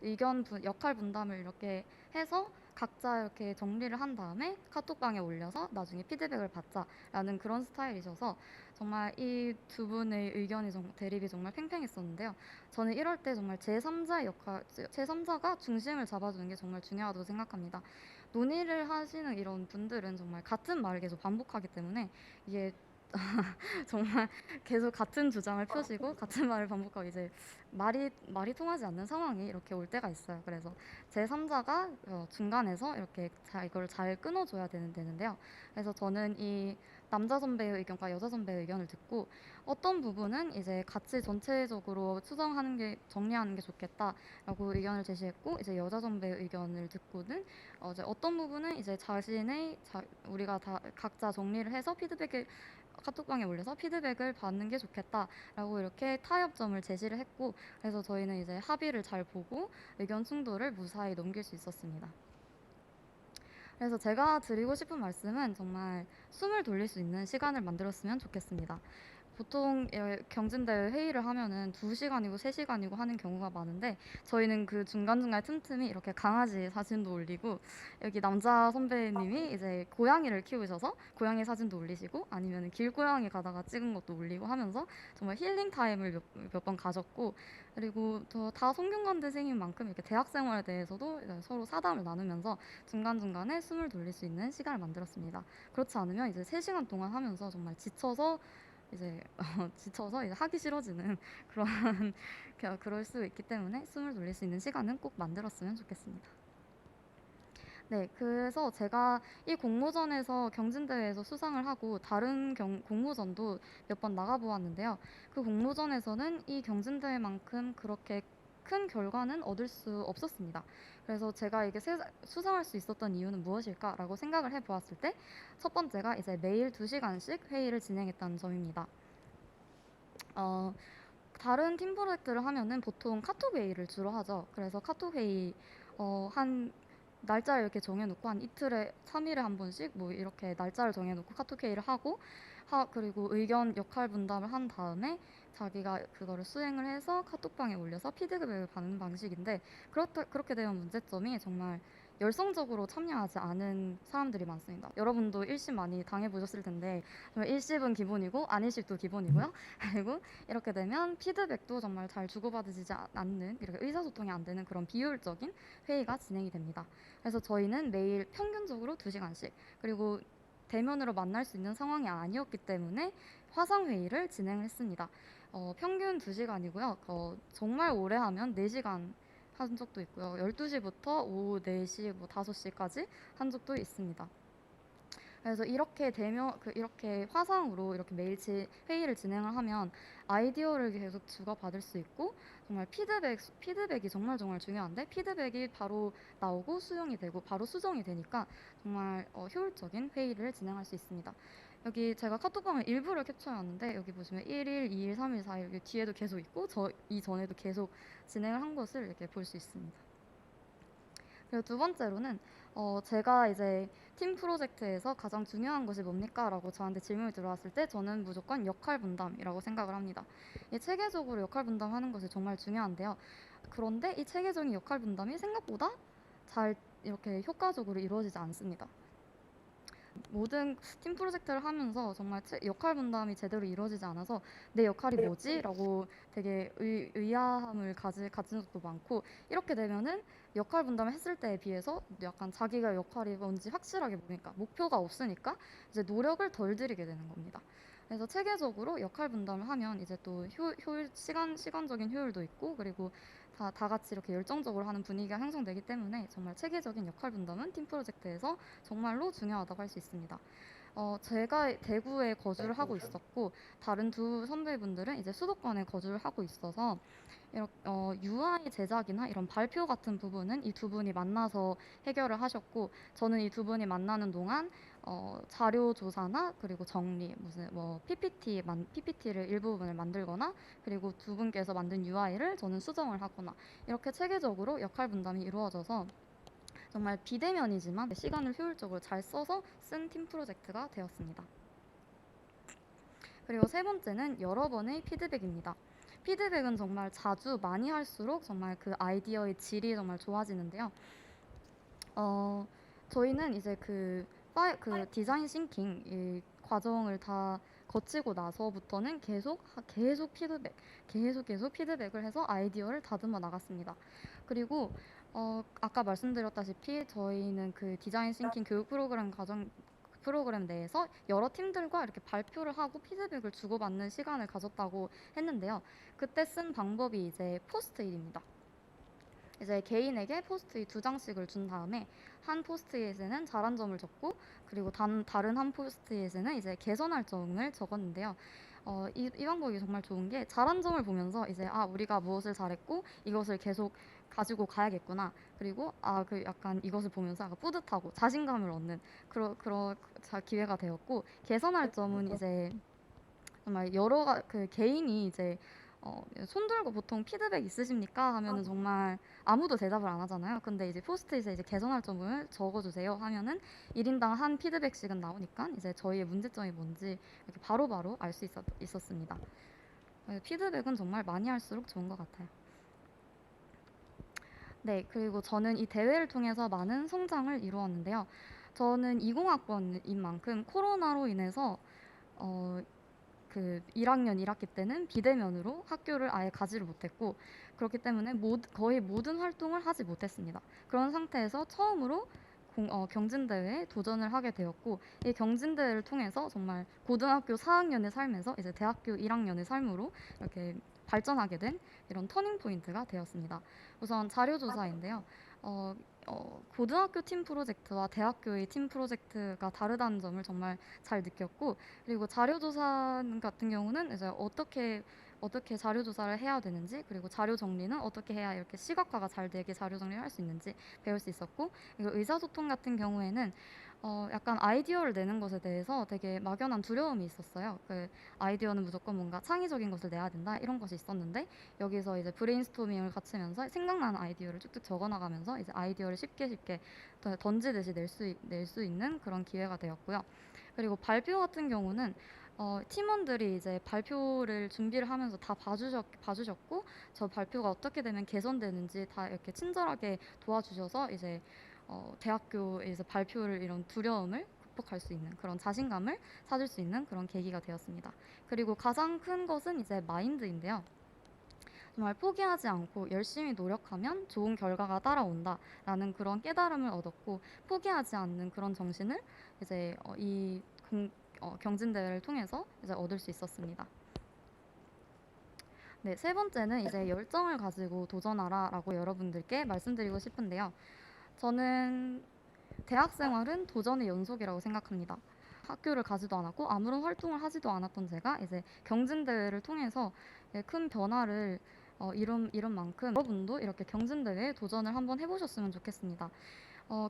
역할 분담을 이렇게 해서 각자 이렇게 정리를 한 다음에 카톡방에 올려서 나중에 피드백을 받자라는 그런 스타일이셔서 정말 이 두 분의 대립이 정말 팽팽했었는데요. 저는 이럴 때 정말 제3자가 중심을 잡아주는 게 정말 중요하다고 생각합니다. 논의를 하시는 이런 분들은 정말 같은 말을 계속 반복하기 때문에 이게 정말 계속 같은 주장을 펴시고 같은 말을 반복하고 이제 말이 통하지 않는 상황이 이렇게 올 때가 있어요. 그래서 제3자가 중간에서 이렇게 이걸 잘 끊어줘야 되는데요. 그래서 저는 이 남자 선배의 의견과 여자 선배의 의견을 듣고 어떤 부분은 이제 같이 전체적으로 정리하는 게 좋겠다라고 의견을 제시했고, 이제 여자 선배의 의견을 듣고는 이제 어떤 부분은 이제 우리가 다 각자 정리를 해서 카톡방에 올려서 피드백을 받는 게 좋겠다라고 이렇게 타협점을 제시를 했고, 그래서 저희는 이제 합의를 잘 보고 의견 충돌을 무사히 넘길 수 있었습니다. 그래서 제가 드리고 싶은 말씀은 정말 숨을 돌릴 수 있는 시간을 만들었으면 좋겠습니다. 보통 경진대회 회의를 하면은 2시간이고 3시간이고 하는 경우가 많은데, 저희는 그 중간중간 틈틈이 이렇게 강아지 사진도 올리고, 여기 남자 선배님이 이제 고양이를 키우셔서 고양이 사진도 올리시고, 아니면 길고양이 가다가 찍은 것도 올리고 하면서 정말 힐링 타임을 몇 번 가졌고, 그리고 다 성균관대생인 만큼 이렇게 대학 생활에 대해서도 서로 사담을 나누면서 중간중간에 숨을 돌릴 수 있는 시간을 만들었습니다. 그렇지 않으면 이제 3시간 동안 하면서 정말 지쳐서 이제 하기 싫어지는 그런 그럴 수 있기 때문에 숨을 돌릴 수 있는 시간은 꼭 만들었으면 좋겠습니다. 네, 그래서 제가 이 공모전에서 경진대회에서 수상을 하고 다른 공모전도 몇 번 나가보았는데요. 그 공모전에서는 이 경진대회만큼 그렇게 큰 결과는 얻을 수 없었습니다. 그래서 제가 이게 수상할 수 있었던 이유는 무엇일까라고 생각을 해보았을 때, 첫 번째가 이제 매일 2시간씩 회의를 진행했다는 점입니다. 다른 팀 프로젝트를 하면은 보통 카톡 회의를 주로 하죠. 그래서 카톡 회의 한 날짜를 이렇게 정해놓고 한 이틀에 3일에 한 번씩 뭐 이렇게 날짜를 정해놓고 카톡 회의를 하고 그리고 의견 역할 분담을 한 다음에 자기가 그거를 수행을 해서 카톡방에 올려서 피드백을 받는 방식인데, 그렇게 되면 문제점이 정말 열성적으로 참여하지 않은 사람들이 많습니다. 여러분도 일십 많이 당해보셨을 텐데 정말 일십은 기본이고 안일십도 기본이고요. 그리고 이렇게 되면 피드백도 정말 잘 주고받으시지 않는, 이렇게 의사소통이 안 되는 그런 비효율적인 회의가 진행이 됩니다. 그래서 저희는 매일 평균적으로 2시간씩, 그리고 대면으로 만날 수 있는 상황이 아니었기 때문에 화상회의를 진행했습니다. 평균 2시간이고요. 정말 오래 하면 4시간 한 적도 있고요. 12시부터 오후 4시, 5시까지 한 적도 있습니다. 그래서 이렇게 화상으로 이렇게 매일 회의를 진행을 하면 아이디어를 계속 주고받을 수 있고, 정말 피드백이 정말 중요한데, 피드백이 바로 나오고 수용이 되고 바로 수정이 되니까 정말 효율적인 회의를 진행할 수 있습니다. 여기 제가 카톡방을 일부를 캡처해놨는데 여기 보시면 1일, 2일, 3일, 4일 여기 뒤에도 계속 있고 저 이전에도 계속 진행을 한 것을 이렇게 볼 수 있습니다. 그리고 두 번째로는 제가 이제 팀 프로젝트에서 가장 중요한 것이 뭡니까? 라고 저한테 질문이 들어왔을 때 저는 무조건 역할 분담이라고 생각을 합니다. 이 체계적으로 역할 분담하는 것이 정말 중요한데요. 그런데 이 체계적인 역할 분담이 생각보다 잘 이렇게 효과적으로 이루어지지 않습니다. 모든 팀 프로젝트를 하면서 정말 역할 분담이 제대로 이루어지지 않아서 내 역할이 뭐지? 라고 되게 의아함을 가진 적도 많고 이렇게 되면은 역할 분담을 했을 때에 비해서 약간 자기가 역할이 뭔지 확실하게 모르니까 목표가 없으니까 이제 노력을 덜 들이게 되는 겁니다. 그래서 체계적으로 역할 분담을 하면 이제 또 효율, 시간적인 효율도 있고 그리고 다 같이 이렇게 열정적으로 하는 분위기가 형성되기 때문에 정말 체계적인 역할 분담은 팀 프로젝트에서 정말로 중요하다고 할 수 있습니다. 제가 대구에 거주를 하고 있었고 다른 두 선배분들은 이제 수도권에 거주를 하고 있어서 이렇게 UI 제작이나 이런 발표 같은 부분은 이 두 분이 만나서 해결을 하셨고 저는 이 두 분이 만나는 동안 자료 조사나 그리고 정리 무슨 뭐 PPT를 일부분을 만들거나 그리고 두 분께서 만든 UI를 저는 수정을 하거나 이렇게 체계적으로 역할 분담이 이루어져서 정말 비대면이지만 시간을 효율적으로 잘 써서 쓴 팀 프로젝트가 되었습니다. 그리고 세 번째는 여러 번의 피드백입니다. 피드백은 정말 자주 많이 할수록 정말 그 아이디어의 질이 정말 좋아지는데요. 저희는 이제 그 디자인 싱킹 이 과정을 다 거치고 나서부터는 계속 피드백을 해서 아이디어를 다듬어 나갔습니다. 그리고 아까 말씀드렸다시피 저희는 그 디자인 싱킹 교육 프로그램 내에서 여러 팀들과 이렇게 발표를 하고 피드백을 주고받는 시간을 가졌다고 했는데요. 그때 쓴 방법이 이제 포스트잇입니다. 이제 개인에게 포스트잇 2장씩을 준 다음에 한 포스트잇에는 잘한 점을 적고 그리고 다른 한 포스트잇에는 이제 개선할 점을 적었는데요. 이 방법이 정말 좋은 게 잘한 점을 보면서 이제 우리가 무엇을 잘했고 이것을 계속 가지고 가야겠구나. 그리고 그 약간 이것을 보면서 약간 뿌듯하고 자신감을 얻는 그런 기회가 되었고 개선할 점은 이제 정말 그 개인이 이제 손 들고 보통 피드백 있으십니까? 하면은 정말 아무도 대답을 안 하잖아요. 근데 이제 포스트잇에 이제 개선할 점을 적어주세요 하면은 1인당 한 피드백씩은 나오니까 이제 저희의 문제점이 뭔지 이렇게 바로바로 알 수 있었습니다. 피드백은 정말 많이 할수록 좋은 것 같아요. 네, 그리고 저는 이 대회를 통해서 많은 성장을 이루었는데요. 저는 20학번인 만큼 코로나로 인해서 그 1학년 1학기 때는 비대면으로 학교를 아예 가지를 못했고 그렇기 때문에 거의 모든 활동을 하지 못했습니다. 그런 상태에서 처음으로 경진대회에 도전을 하게 되었고 이 경진대회를 통해서 정말 고등학교 4학년의 삶에서 이제 대학교 1학년의 삶으로 이렇게 발전하게 된 이런 터닝 포인트가 되었습니다. 우선 자료조사인데요. 고등학교 팀 프로젝트와 대학교의 팀 프로젝트가 다르다는 점을 정말 잘 느꼈고 그리고 자료조사 같은 경우는 이제 어떻게 자료 조사를 해야 되는지 그리고 자료 정리는 어떻게 해야 이렇게 시각화가 잘 되게 자료 정리를 할 수 있는지 배울 수 있었고 그리고 의사소통 같은 경우에는 약간 아이디어를 내는 것에 대해서 되게 막연한 두려움이 있었어요. 그 아이디어는 무조건 뭔가 창의적인 것을 내야 된다 이런 것이 있었는데 여기서 이제 브레인스토밍을 갖추면서 생각나는 아이디어를 쭉쭉 적어나가면서 이제 아이디어를 쉽게 던지듯이 낼 수 있는 그런 기회가 되었고요. 그리고 발표 같은 경우는 팀원들이 이제 발표를 준비를 하면서 다 봐주셨고 저 발표가 어떻게 되면 개선되는지 다 이렇게 친절하게 도와주셔서 이제 대학교에서 발표를 이런 두려움을 극복할 수 있는 그런 자신감을 찾을 수 있는 그런 계기가 되었습니다. 그리고 가장 큰 것은 이제 마인드인데요. 정말 포기하지 않고 열심히 노력하면 좋은 결과가 따라온다라는 그런 깨달음을 얻었고 포기하지 않는 그런 정신을 이제 경진대회를 통해서 이제 얻을 수 있었습니다. 네, 세 번째는 이제 열정을 가지고 도전하라라고 여러분들께 말씀드리고 싶은데요. 저는 대학 생활은 도전의 연속이라고 생각합니다. 학교를 가지도 않았고 아무런 활동을 하지도 않았던 제가 이제 경진대회를 통해서 큰 변화를 이룬 만큼 여러분도 이렇게 경진대회에 도전을 한번 해보셨으면 좋겠습니다.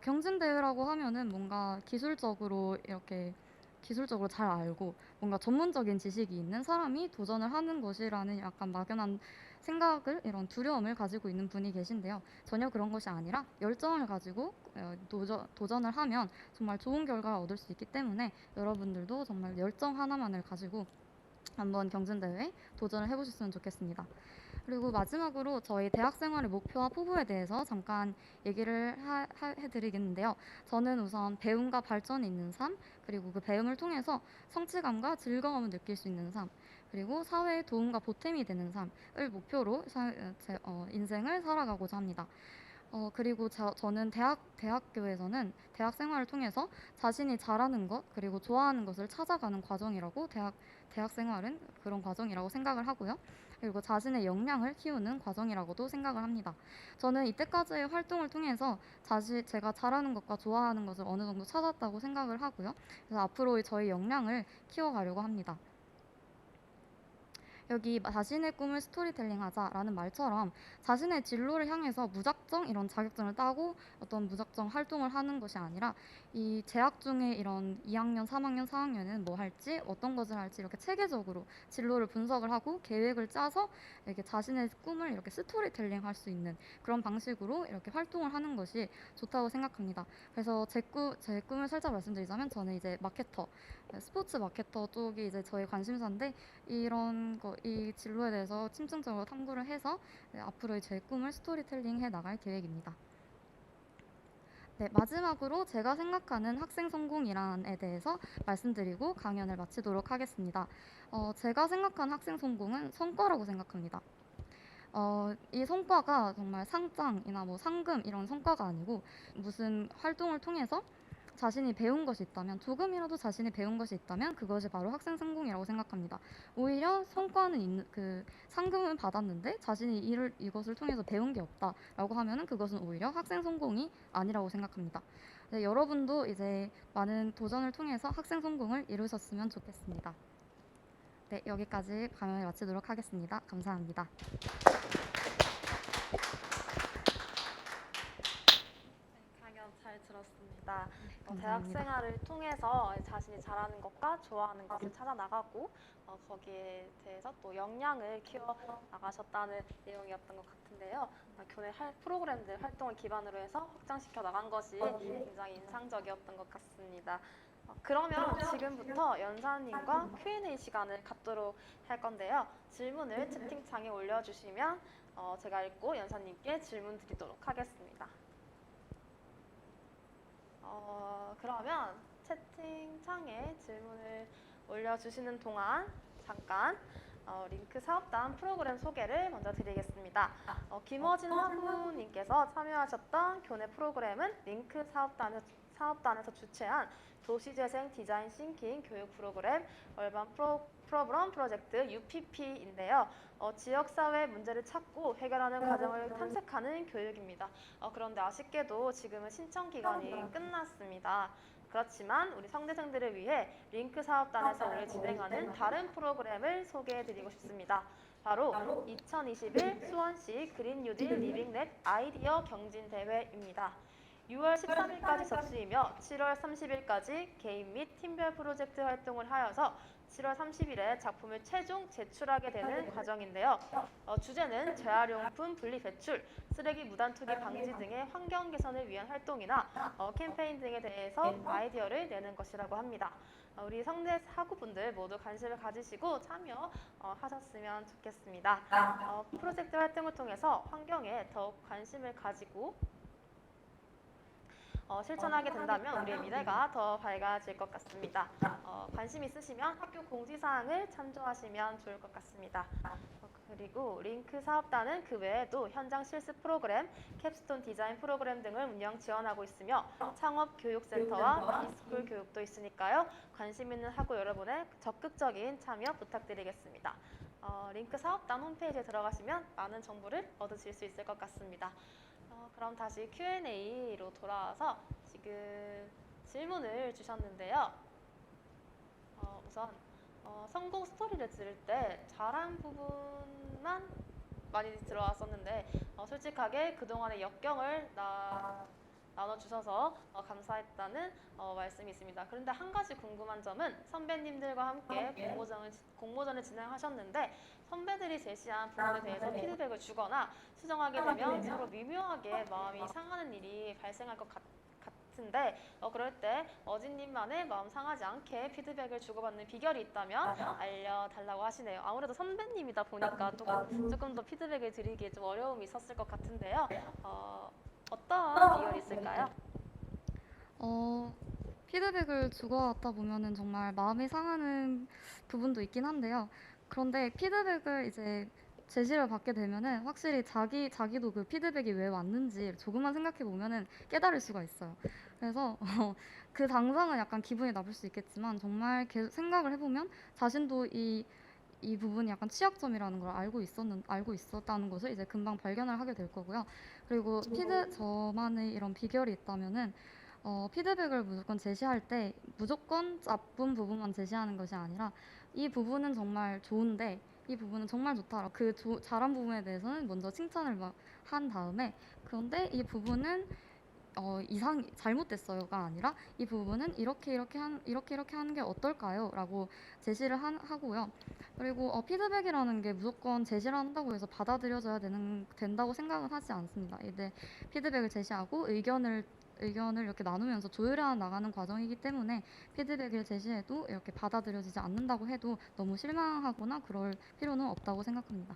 경진대회라고 하면은 뭔가 기술적으로 이렇게 기술적으로 잘 알고 뭔가 전문적인 지식이 있는 사람이 도전을 하는 것이라는 약간 막연한 생각을, 이런 두려움을 가지고 있는 분이 계신데요. 전혀 그런 것이 아니라 열정을 가지고 도전을 하면 정말 좋은 결과를 얻을 수 있기 때문에 여러분들도 정말 열정 하나만을 가지고 한번 경진대회에 도전을 해보셨으면 좋겠습니다. 그리고 마지막으로 저희 대학 생활의 목표와 포부에 대해서 잠깐 얘기를 해드리겠는데요. 저는 우선 배움과 발전이 있는 삶, 그리고 그 배움을 통해서 성취감과 즐거움을 느낄 수 있는 삶, 그리고 사회에 도움과 보탬이 되는 삶을 목표로 인생을 살아가고자 합니다. 그리고 저는 대학교에서는 대학 생활을 통해서 자신이 잘하는 것, 그리고 좋아하는 것을 찾아가는 과정이라고, 대학 생활은 그런 과정이라고 생각을 하고요. 그리고 자신의 역량을 키우는 과정이라고도 생각을 합니다. 저는 이때까지의 활동을 통해서 제가 잘하는 것과 좋아하는 것을 어느 정도 찾았다고 생각을 하고요. 그래서 앞으로 저희 역량을 키워가려고 합니다. 여기 자신의 꿈을 스토리텔링 하자라는 말처럼 자신의 진로를 향해서 무작정 이런 자격증을 따고 어떤 무작정 활동을 하는 것이 아니라, 이 재학 중에 이런 2학년, 3학년, 4학년은 뭐 할지, 어떤 것을 할지 이렇게 체계적으로 진로를 분석을 하고 계획을 짜서 이렇게 자신의 꿈을 이렇게 스토리텔링 할 수 있는 그런 방식으로 이렇게 활동을 하는 것이 좋다고 생각합니다. 그래서 제 꿈을 살짝 말씀드리자면, 저는 이제 마케터, 스포츠 마케터 쪽이 이제 저의 관심사인데, 이 진로에 대해서 심층적으로 탐구를 해서 앞으로의 제 꿈을 스토리텔링 해 나갈 계획입니다. 네, 마지막으로 제가 생각하는 학생 성공이란에 대해서 말씀드리고 강연을 마치도록 하겠습니다. 제가 생각하는 학생 성공은 성과라고 생각합니다. 이 성과가 정말 상장이나 뭐 상금 이런 성과가 아니고, 무슨 활동을 통해서 자신이 배운 것이 있다면, 조금이라도 자신이 배운 것이 있다면 그것이 바로 학생 성공이라고 생각합니다. 오히려 상금은 받았는데 자신이 이것을 통해서 배운 게 없다라고 하면은 그것은 오히려 학생 성공이 아니라고 생각합니다. 네, 여러분도 이제 많은 도전을 통해서 학생 성공을 이루셨으면 좋겠습니다. 네, 여기까지 강연을 마치도록 하겠습니다. 감사합니다. 강연 잘 들었습니다. 대학 감사합니다. 생활을 통해서 자신이 잘하는 것과 좋아하는 것을 찾아 나가고, 거기에 대해서 또 역량을 키워 나가셨다는 내용이었던 것 같은데요. 교내 프로그램들 활동을 기반으로 해서 확장시켜 나간 것이 굉장히 인상적이었던 것 같습니다. 그러면 지금부터 연사님과 Q&A 시간을 갖도록 할 건데요. 질문을 채팅창에 올려주시면 제가 읽고 연사님께 질문 드리도록 하겠습니다. 그러면 채팅창에 질문을 올려주시는 동안 잠깐 링크 사업단 프로그램 소개를 먼저 드리겠습니다. 김어진 학우님께서 참여하셨던 교내 프로그램은 링크 사업단에서 주최한 도시재생 디자인 싱킹 교육 프로그램 얼반 프로그램 프로젝트 UPP인데요. 지역사회 문제를 찾고 해결하는 과정을 탐색하는 교육입니다. 그런데 아쉽게도 지금은 신청 기간이 끝났습니다. 그렇지만 우리 성대생들을 위해 링크 사업단에서 오늘 진행하는 다른 프로그램을 소개해드리고 싶습니다. 바로 2021 수원시 그린 뉴딜 리빙랩 아이디어 경진대회입니다. 6월 13일까지 접수이며 7월 30일까지 개인 및 팀별 프로젝트 활동을 하여서 7월 30일에 작품을 최종 제출하게 되는 과정인데요. 주제는 재활용품 분리 배출, 쓰레기 무단 투기 방지 등의 환경 개선을 위한 활동이나 캠페인 등에 대해서 아이디어를 내는 것이라고 합니다. 우리 성대 학우분들 모두 관심을 가지시고 참여하셨으면 좋겠습니다. 프로젝트 활동을 통해서 환경에 더욱 관심을 가지고 실천하게 된다면 우리의 미래가 더 밝아질 것 같습니다. 관심 있으시면 학교 공지사항을 참조하시면 좋을 것 같습니다. 그리고 링크 사업단은 그 외에도 현장 실습 프로그램, 캡스톤 디자인 프로그램 등을 운영 지원하고 있으며 창업교육센터와 비스쿨 교육도 있으니까요. 관심 있는 학우 여러분의 적극적인 참여 부탁드리겠습니다. 링크 사업단 홈페이지에 들어가시면 많은 정보를 얻으실 수 있을 것 같습니다. 그럼 다시 Q&A로 돌아와서 지금 질문을 주셨는데요. 우선 성공 스토리를 들을 때 잘한 부분만 많이 들어왔었는데 솔직하게 그동안의 역경을 나눠주셔서 감사했다는 말씀이 있습니다. 그런데 한 가지 궁금한 점은 선배님들과 함께 공모전을 진행하셨는데 선배들이 제시한 부분에 대해서 피드백을 주거나 수정하게 되면 서로 미묘하게 마음이 상하는 일이 발생할 것 같은데 그럴 때 어진님만의 마음 상하지 않게 피드백을 주고받는 비결이 있다면 알려달라고 하시네요. 아무래도 선배님이다 보니까 조금 더 피드백을 드리기에 좀 어려움이 있었을 것 같은데요. 어떤 비결이 있을까요? 어, 피드백을 주고받다 보면은 정말 마음이 상하는 부분도 있긴 한데요. 그런데 피드백을 이제 제시를 받게 되면은 확실히 자기도 그 피드백이 왜 왔는지 조금만 생각해 보면은 깨달을 수가 있어요. 그래서 그 당장은 약간 기분이 나쁠 수 있겠지만 정말 계속 생각을 해보면 자신도 이 부분이 약간 취약점이라는 걸 알고 있었다는 것을 이제 금방 발견을 하게 될 거고요. 그리고 저만의 이런 비결이 있다면은 피드백을 무조건 제시할 때 무조건 나쁜 부분만 제시하는 것이 아니라 이 부분은 정말 좋은데 이 부분은 정말 좋다. 잘한 부분에 대해서는 먼저 칭찬을 막 한 다음에 그런데 이 부분은 잘못됐어요가 아니라 이 부분은 이렇게 하는 게 어떨까요? 라고 제시를 하고요. 그리고 피드백이라는 게 무조건 제시를 한다고 해서 받아들여져야 된다고 생각은 하지 않습니다. 이제 피드백을 제시하고 의견을 이렇게 나누면서 조율해 나가는 과정이기 때문에 피드백을 제시해도 이렇게 받아들여지지 않는다고 해도 너무 실망하거나 그럴 필요는 없다고 생각합니다.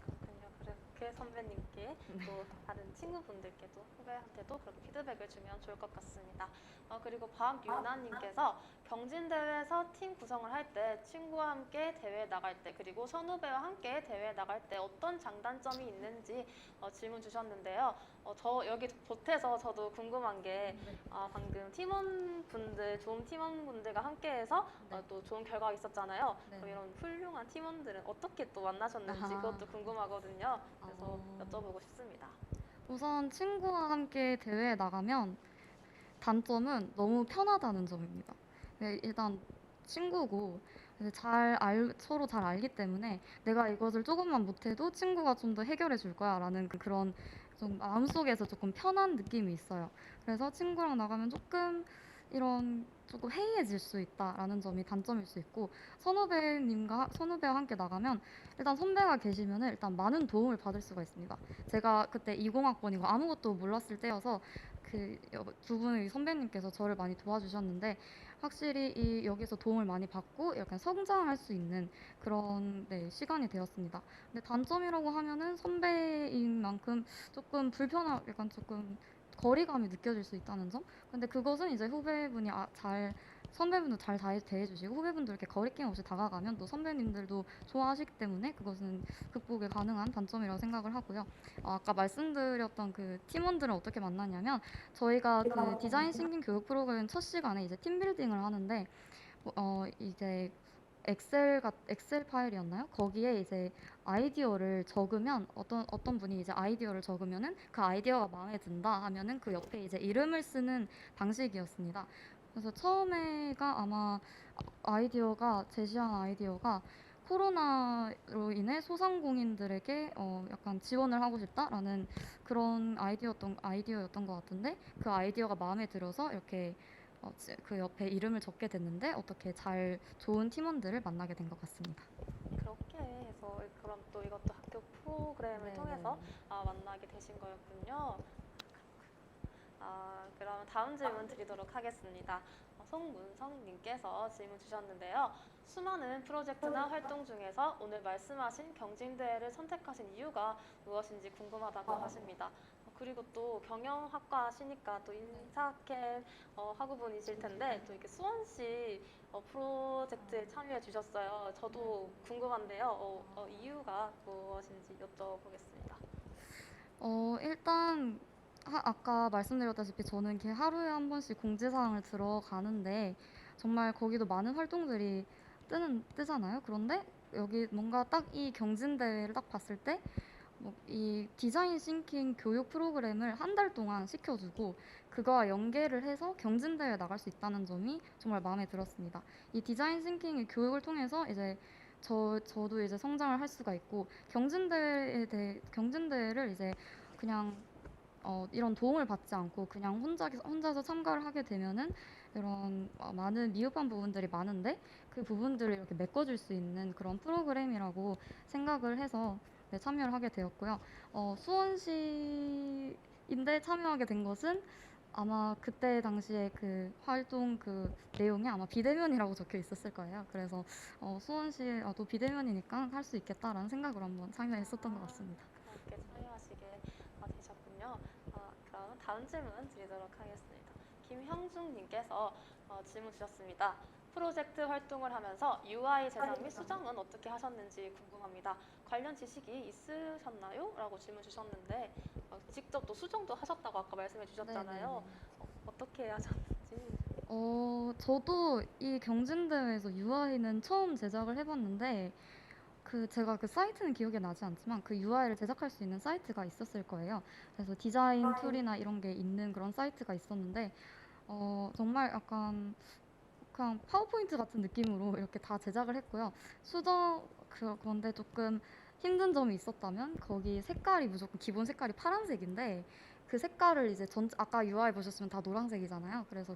그렇군요. 그렇게 선배님께 또 다른 친구분들께도 후배한테도 그렇게 피드백을 주면 좋을 것 같습니다. 그리고 박유나님께서 경진대회에서 팀 구성을 할 때 친구와 함께 대회에 나갈 때 그리고 선후배와 함께 대회에 나갈 때 어떤 장단점이 있는지 질문 주셨는데요. 저 여기 보태서 저도 궁금한 게 방금 좋은 팀원분들과 함께해서 네. 또 좋은 결과가 있었잖아요. 네. 그럼 이런 훌륭한 팀원들은 어떻게 또 만나셨는지 아하. 그것도 궁금하거든요. 그래서 여쭤보고 싶습니다. 우선 친구와 함께 대회에 나가면 단점은 너무 편하다는 점입니다. 네, 일단 친구고 이제 서로 잘 알기 때문에 내가 이것을 조금만 못해도 친구가 좀 더 해결해 줄 거야라는 그런 좀 마음속에서 조금 편한 느낌이 있어요. 그래서 친구랑 나가면 조금 해이해질 수 있다라는 점이 단점일 수 있고 선후배와 함께 나가면 일단 선배가 계시면은 일단 많은 도움을 받을 수가 있습니다. 제가 그때 20학번이고 아무것도 몰랐을 때여서 두 분의 선배님께서 저를 많이 도와주셨는데 확실히 여기서 도움을 많이 받고 약간 성장할 수 있는 그런 시간이 되었습니다. 근데 단점이라고 하면은 선배인 만큼 약간 조금 거리감이 느껴질 수 있다는 점? 근데 그것은 이제 선배분도 잘 대해주시고 후배분도 이렇게 거리낌 없이 다가가면 또 선배님들도 좋아하시기 때문에 그것은 극복이 가능한 단점이라고 생각을 하고요. 아까 말씀드렸던 그 팀원들은 어떻게 만나냐면 저희가 그 디자인 싱킹 교육 프로그램 첫 시간에 이제 팀 빌딩을 하는데 이제 엑셀 파일이었나요? 거기에 이제 아이디어를 적으면 어떤 분이 이제 아이디어를 적으면은 그 아이디어가 마음에 든다 하면은 그 옆에 이제 이름을 쓰는 방식이었습니다. 그래서 처음에가 아마 제시한 아이디어가 코로나로 인해 소상공인들에게 약간 지원을 하고 싶다라는 그런 아이디어였던 것 같은데 그 아이디어가 마음에 들어서 이렇게 그 옆에 이름을 적게 됐는데 어떻게 좋은 팀원들을 만나게 된 것 같습니다. 그렇게 해서 그럼 또 이것도 학교 프로그램을 통해서 만나게 되신 거였군요. 그럼 다음 질문 드리도록 하겠습니다. 송문성님께서 질문 주셨는데요. 수많은 프로젝트나 활동 중에서 오늘 말씀하신 경진대회를 선택하신 이유가 무엇인지 궁금하다고 하십니다. 그리고 또 경영학과시니까 또 인사캠 학우분이실 텐데 또 이렇게 수원시 프로젝트에 참여해 주셨어요. 저도 궁금한데요. 이유가 무엇인지 여쭤보겠습니다. 일단 아까 말씀드렸다시피 저는 이렇게 하루에 한 번씩 공지사항을 들어가는데 정말 거기도 많은 활동들이 뜨잖아요. 그런데 여기 뭔가 딱 이 경진대회를 딱 봤을 때 이 디자인 싱킹 교육 프로그램을 한 달 동안 시켜주고 그거와 연계를 해서 경진대회에 나갈 수 있다는 점이 정말 마음에 들었습니다. 이 디자인 싱킹의 교육을 통해서 이제 저도 이제 성장을 할 수가 있고 경진대회를 이제 그냥 이런 도움을 받지 않고 그냥 혼자서 참가를 하게 되면은 이런 많은 미흡한 부분들이 많은데 그 부분들을 이렇게 메꿔줄 수 있는 그런 프로그램이라고 생각을 해서 네, 참여를 하게 되었고요. 수원시인데 참여하게 된 것은 아마 그때 당시에 그 활동 그 내용이 아마 비대면이라고 적혀 있었을 거예요. 그래서 수원시 또 비대면이니까 할 수 있겠다라는 생각으로 한번 참여했었던 것 같습니다. 그렇게 참여하시게 되셨군요. 그럼 다음 질문 드리도록 하겠습니다. 김형중님께서 질문 주셨습니다. 프로젝트 활동을 하면서 UI 제작 및 수정은 어떻게 하셨는지 궁금합니다. 관련 지식이 있으셨나요? 라고 질문 주셨는데 직접 또 수정도 하셨다고 아까 말씀해 주셨잖아요. 어떻게 하셨는지. 저도 이 경진대회에서 UI는 처음 제작을 해봤는데 제가 그 사이트는 기억이 나지 않지만 그 UI를 제작할 수 있는 사이트가 있었을 거예요. 그래서 디자인 툴이나 이런 게 있는 그런 사이트가 있었는데 정말 약간 그냥 파워포인트 같은 느낌으로 이렇게 다 제작을 했고요. 그런데 조금 힘든 점이 있었다면 거기 색깔이 무조건 기본 색깔이 파란색인데 그 색깔을 이제 아까 UI 보셨으면 다 노란색이잖아요. 그래서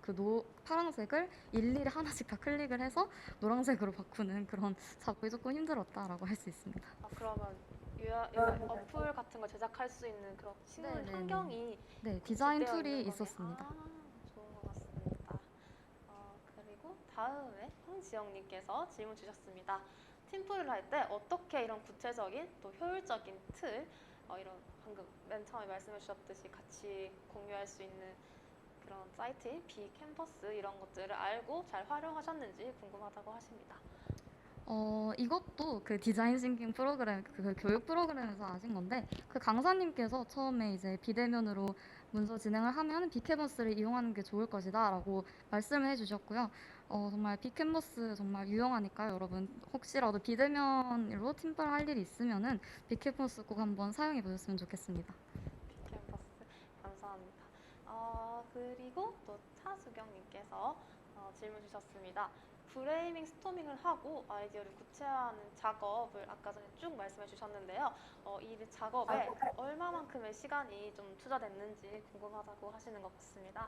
파란색을 일일이 하나씩 다 클릭을 해서 노란색으로 바꾸는 그런 작업이 조금 힘들었다라고 할 수 있습니다. 그러면 어플 같은 걸 제작할 수 있는 그런 친구 네네네. 환경이 네, 디자인 구축되어 툴이 있는 거네요. 있었습니다. 좋은 것 같습니다. 그리고 다음에 황지영님께서 질문 주셨습니다. 팀플을 할 때 어떻게 이런 구체적인 또 효율적인 틀, 이런 방금 맨 처음에 말씀해 주셨듯이 같이 공유할 수 있는 그런 사이트인 비캔버스 이런 것들을 알고 잘 활용하셨는지 궁금하다고 하십니다. 이것도 그 디자인 싱킹 프로그램, 그 교육 프로그램에서 아신 건데, 그 강사님께서 처음에 이제 비대면으로 문서 진행을 하면 빅캔버스를 이용하는 게 좋을 것이다 라고 말씀을 해주셨고요. 정말 빅캔버스 정말 유용하니까요. 여러분, 혹시라도 비대면으로 팀플 할 일이 있으면은 빅캔버스 꼭 한번 사용해 보셨으면 좋겠습니다. 비캔버스 감사합니다. 그리고 또 차수경님께서 질문 주셨습니다. 프레이밍 스토밍을 하고 아이디어를 구체화하는 작업을 아까 전에 쭉 말씀해 주셨는데요. 이 작업에 얼마만큼의 시간이 좀 투자됐는지 궁금하다고 하시는 것 같습니다.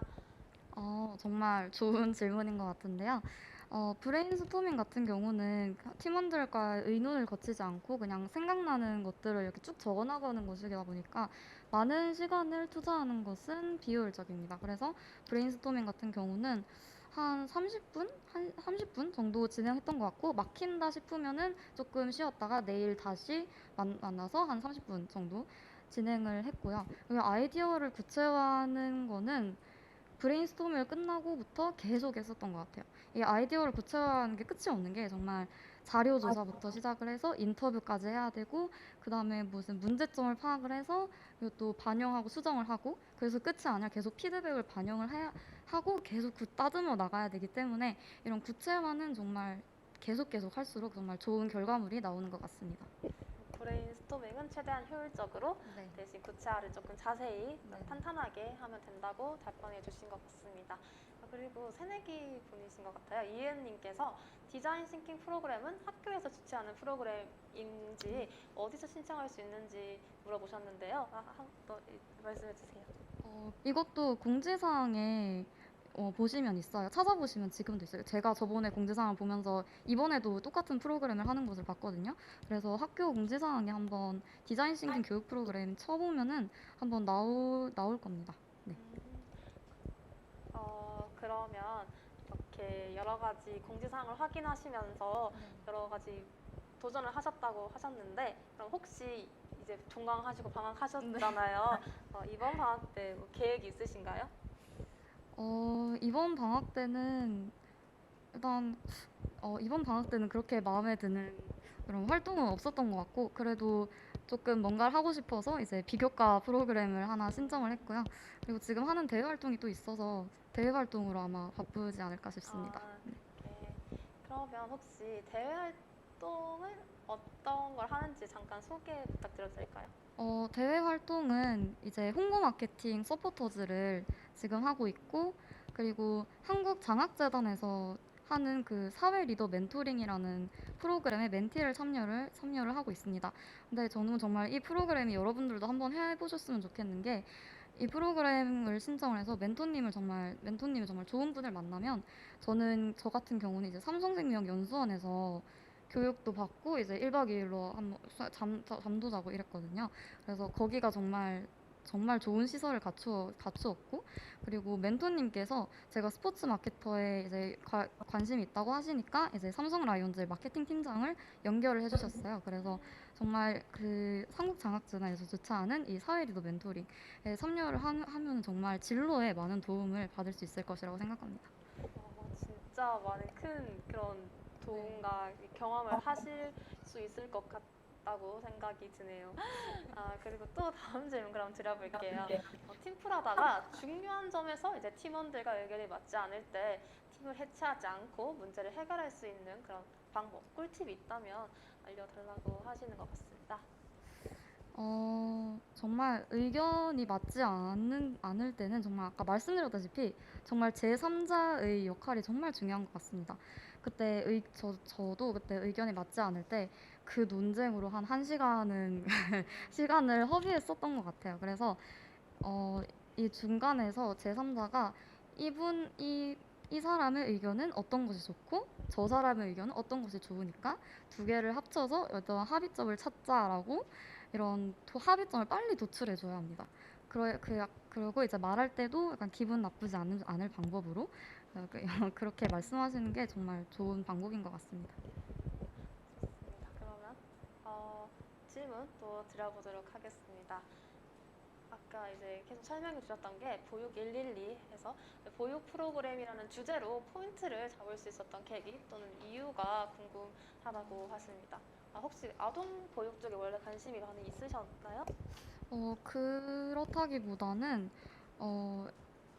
정말 좋은 질문인 것 같은데요. 브레인스토밍 같은 경우는 팀원들과 의논을 거치지 않고 그냥 생각나는 것들을 이렇게 쭉 적어나가는 것이다 보니까 많은 시간을 투자하는 것은 비효율적입니다. 그래서 브레인스토밍 같은 경우는 한 30분? 한 30분 정도 진행했던 것 같고 막힌다 싶으면은 조금 쉬었다가 내일 다시 만나서 한 30분 정도 진행을 했고요. 그리고 아이디어를 구체화하는 거는 브레인스토밍을 끝나고부터 계속 했었던 것 같아요. 이 아이디어를 구체화하는 게 끝이 없는 게 정말 자료 조사부터 시작을 해서 인터뷰까지 해야 되고 그 다음에 무슨 문제점을 파악을 해서 그리고 또 반영하고 수정을 하고 그래서 끝이 아니라 계속 피드백을 하고 계속 따듬어 나가야 되기 때문에 이런 구체화는 정말 계속 할수록 정말 좋은 결과물이 나오는 것 같습니다. 브레인스토밍은 최대한 효율적으로 네. 대신 구체화를 조금 자세히 네. 탄탄하게 하면 된다고 답변해 주신 것 같습니다. 그리고 새내기 분이신 것 같아요. 이은님께서 디자인 싱킹 프로그램은 학교에서 주최하는 프로그램인지 어디서 신청할 수 있는지 물어보셨는데요. 또 말씀해 주세요. 이것도 공지사항에 보시면 있어요. 찾아보시면 지금도 있어요. 제가 저번에 공지사항을 보면서 이번에도 똑같은 프로그램을 하는 것을 봤거든요. 그래서 학교 공지사항에 한번 디자인 싱킹 교육 프로그램 쳐보면은 한번 나올 겁니다. 네. 그러면 이렇게 여러 가지 공지사항을 확인하시면서 여러 가지 도전을 하셨다고 하셨는데 그럼 혹시 이제 종강하시고 방학하셨잖아요. 이번 방학 때 뭐 계획이 있으신가요? 이번 방학 때는 일단 이번 방학 때는 그렇게 마음에 드는 그런 활동은 없었던 것 같고 그래도 조금 뭔가를 하고 싶어서 이제 비교과 프로그램을 하나 신청을 했고요. 그리고 지금 하는 대외 활동이 또 있어서 대외 활동으로 아마 바쁘지 않을까 싶습니다. 네. 그러면 혹시 대외 활동은 어떤 걸 하는지 잠깐 소개 부탁드려도 될까요? 대외 활동은 이제 홍보 마케팅 서포터즈를 지금 하고 있고, 그리고 한국장학재단에서 하는 그 사회 리더 멘토링이라는 프로그램에 멘티를 참여를 하고 있습니다. 근데 저는 정말 이 프로그램이 여러분들도 한번 해보셨으면 좋겠는 게, 이 프로그램을 신청을 해서 멘토님을 정말 좋은 분을 만나면 저 같은 경우는 이제 삼성생명 연수원에서 교육도 받고 이제 1박 2일로 한번 잠도 자고 이랬거든요. 그래서 거기가 정말 좋은 시설을 갖추었고, 그리고 멘토님께서 제가 스포츠 마케터에 이제 관심이 있다고 하시니까 이제 삼성 라이온즈 마케팅 팀장을 연결을 해주셨어요. 그래서 정말 그 한국 장학진화에서조차 않은 이 사회 리더 멘토링에 참여를 하면 정말 진로에 많은 도움을 받을 수 있을 것이라고 생각합니다. 진짜 많은 큰 그런 도움과 경험을 하실 수 있을 것 같다고 생각이 드네요. 그리고 또 다음 질문 그럼 드려볼게요. 팀플하다가 중요한 점에서 이제 팀원들과 의견이 맞지 않을 때 팀을 해체하지 않고 문제를 해결할 수 있는 그런 방법, 꿀팁이 있다면 알려달라고 하시는 것 같습니다. 정말 의견이 맞지 않을 때는 정말 아까 말씀드렸다시피 정말 제3자의 역할이 정말 중요한 것 같습니다. 저도 그때 의견이 맞지 않을 때 그 논쟁으로 한 1시간은 시간을 허비했었던 것 같아요. 그래서 이 중간에서 제3자가 이 사람의 의견은 어떤 것이 좋고 저 사람의 의견은 어떤 것이 좋으니까 두 개를 합쳐서 어떤 합의점을 찾자라고 이런 합의점을 빨리 도출해줘야 합니다. 그리고 이제 말할 때도 약간 기분 나쁘지 않을 방법으로 그렇게 말씀하시는 게 정말 좋은 방법인 것 같습니다. 좋습니다. 그러면 질문 또 드려보도록 하겠습니다. 아까 이제 계속 설명해 주셨던 게 보육 112에서 보육 프로그램이라는 주제로 포인트를 잡을 수 있었던 계기 또는 이유가 궁금하다고 하십니다. 혹시 아동 보육 쪽에 원래 관심이 많이 있으셨나요? 그렇다기보다는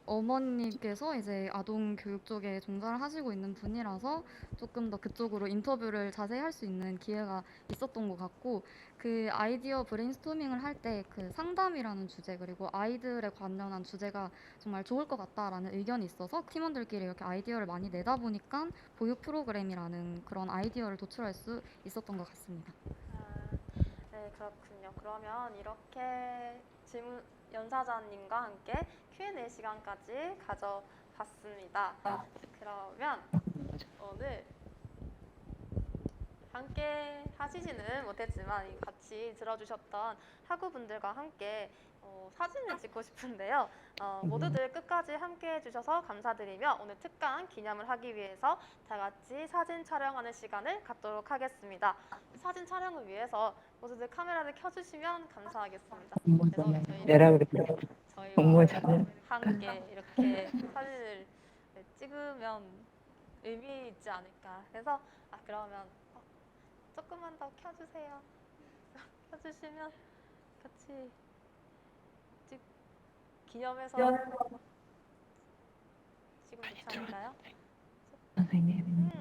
어머니께서 이제 아동 교육 쪽에 종사를 하시고 있는 분이라서 조금 더 그쪽으로 인터뷰를 자세히 할 수 있는 기회가 있었던 것 같고, 그 아이디어 브레인스토밍을 할 때 그 상담이라는 주제 그리고 아이들에 관련한 주제가 정말 좋을 것 같다라는 의견이 있어서 팀원들끼리 이렇게 아이디어를 많이 내다 보니까 보육 프로그램이라는 그런 아이디어를 도출할 수 있었던 것 같습니다. 네, 그렇군요. 그러면 이렇게 질문 연사자님과 함께 Q&A 시간까지 가져봤습니다. 그러면 오늘 함께 하시지는 못했지만 같이 들어주셨던 학우분들과 함께 사진을 찍고 싶은데요. 모두들 끝까지 함께 해주셔서 감사드리며 오늘 특강 기념을 하기 위해서 다 같이 사진 촬영하는 시간을 갖도록 하겠습니다. 사진 촬영을 위해서 모두들 카메라를 켜주시면 감사하겠습니다. 그래서 저희와 함께 이렇게 사진을 찍으면 의미 있지 않을까 해서 그러면 조금만 더 켜주세요. 켜주시면 같이 기념해서 지금 괜찮을까요? 선생님.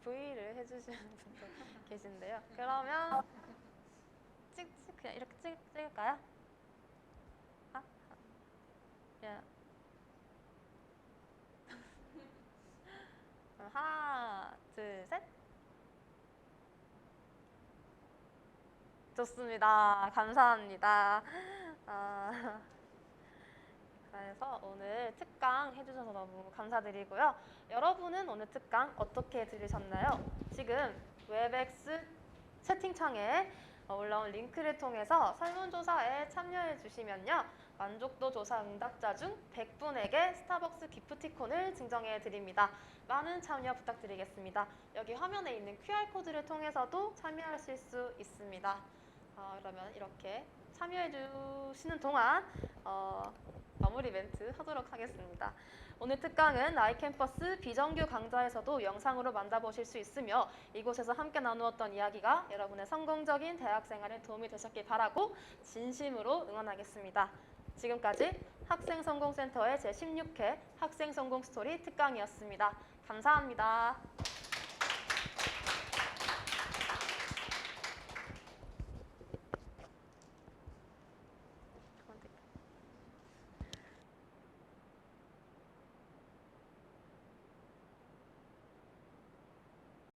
V를 해주시는 분도 계신데요. 그러면 그냥 이렇게 찍을까요? 야. 하나, 둘, 셋. 좋습니다. 감사합니다. 그래서 오늘 특강 해주셔서 너무 감사드리고요. 여러분은 오늘 특강 어떻게 들으셨나요? 지금 웹엑스 채팅창에 올라온 링크를 통해서 설문조사에 참여해 주시면요. 만족도 조사 응답자 중 100분에게 스타벅스 기프티콘을 증정해 드립니다. 많은 참여 부탁드리겠습니다. 여기 화면에 있는 QR코드를 통해서도 참여하실 수 있습니다. 그러면 이렇게 참여해 주시는 동안 마무리 멘트 하도록 하겠습니다. 오늘 특강은 아이캠퍼스 비정규 강좌에서도 영상으로 만나보실 수 있으며 이곳에서 함께 나누었던 이야기가 여러분의 성공적인 대학생활에 도움이 되셨길 바라고 진심으로 응원하겠습니다. 지금까지 학생성공센터의 제16회 학생성공스토리 특강이었습니다. 감사합니다.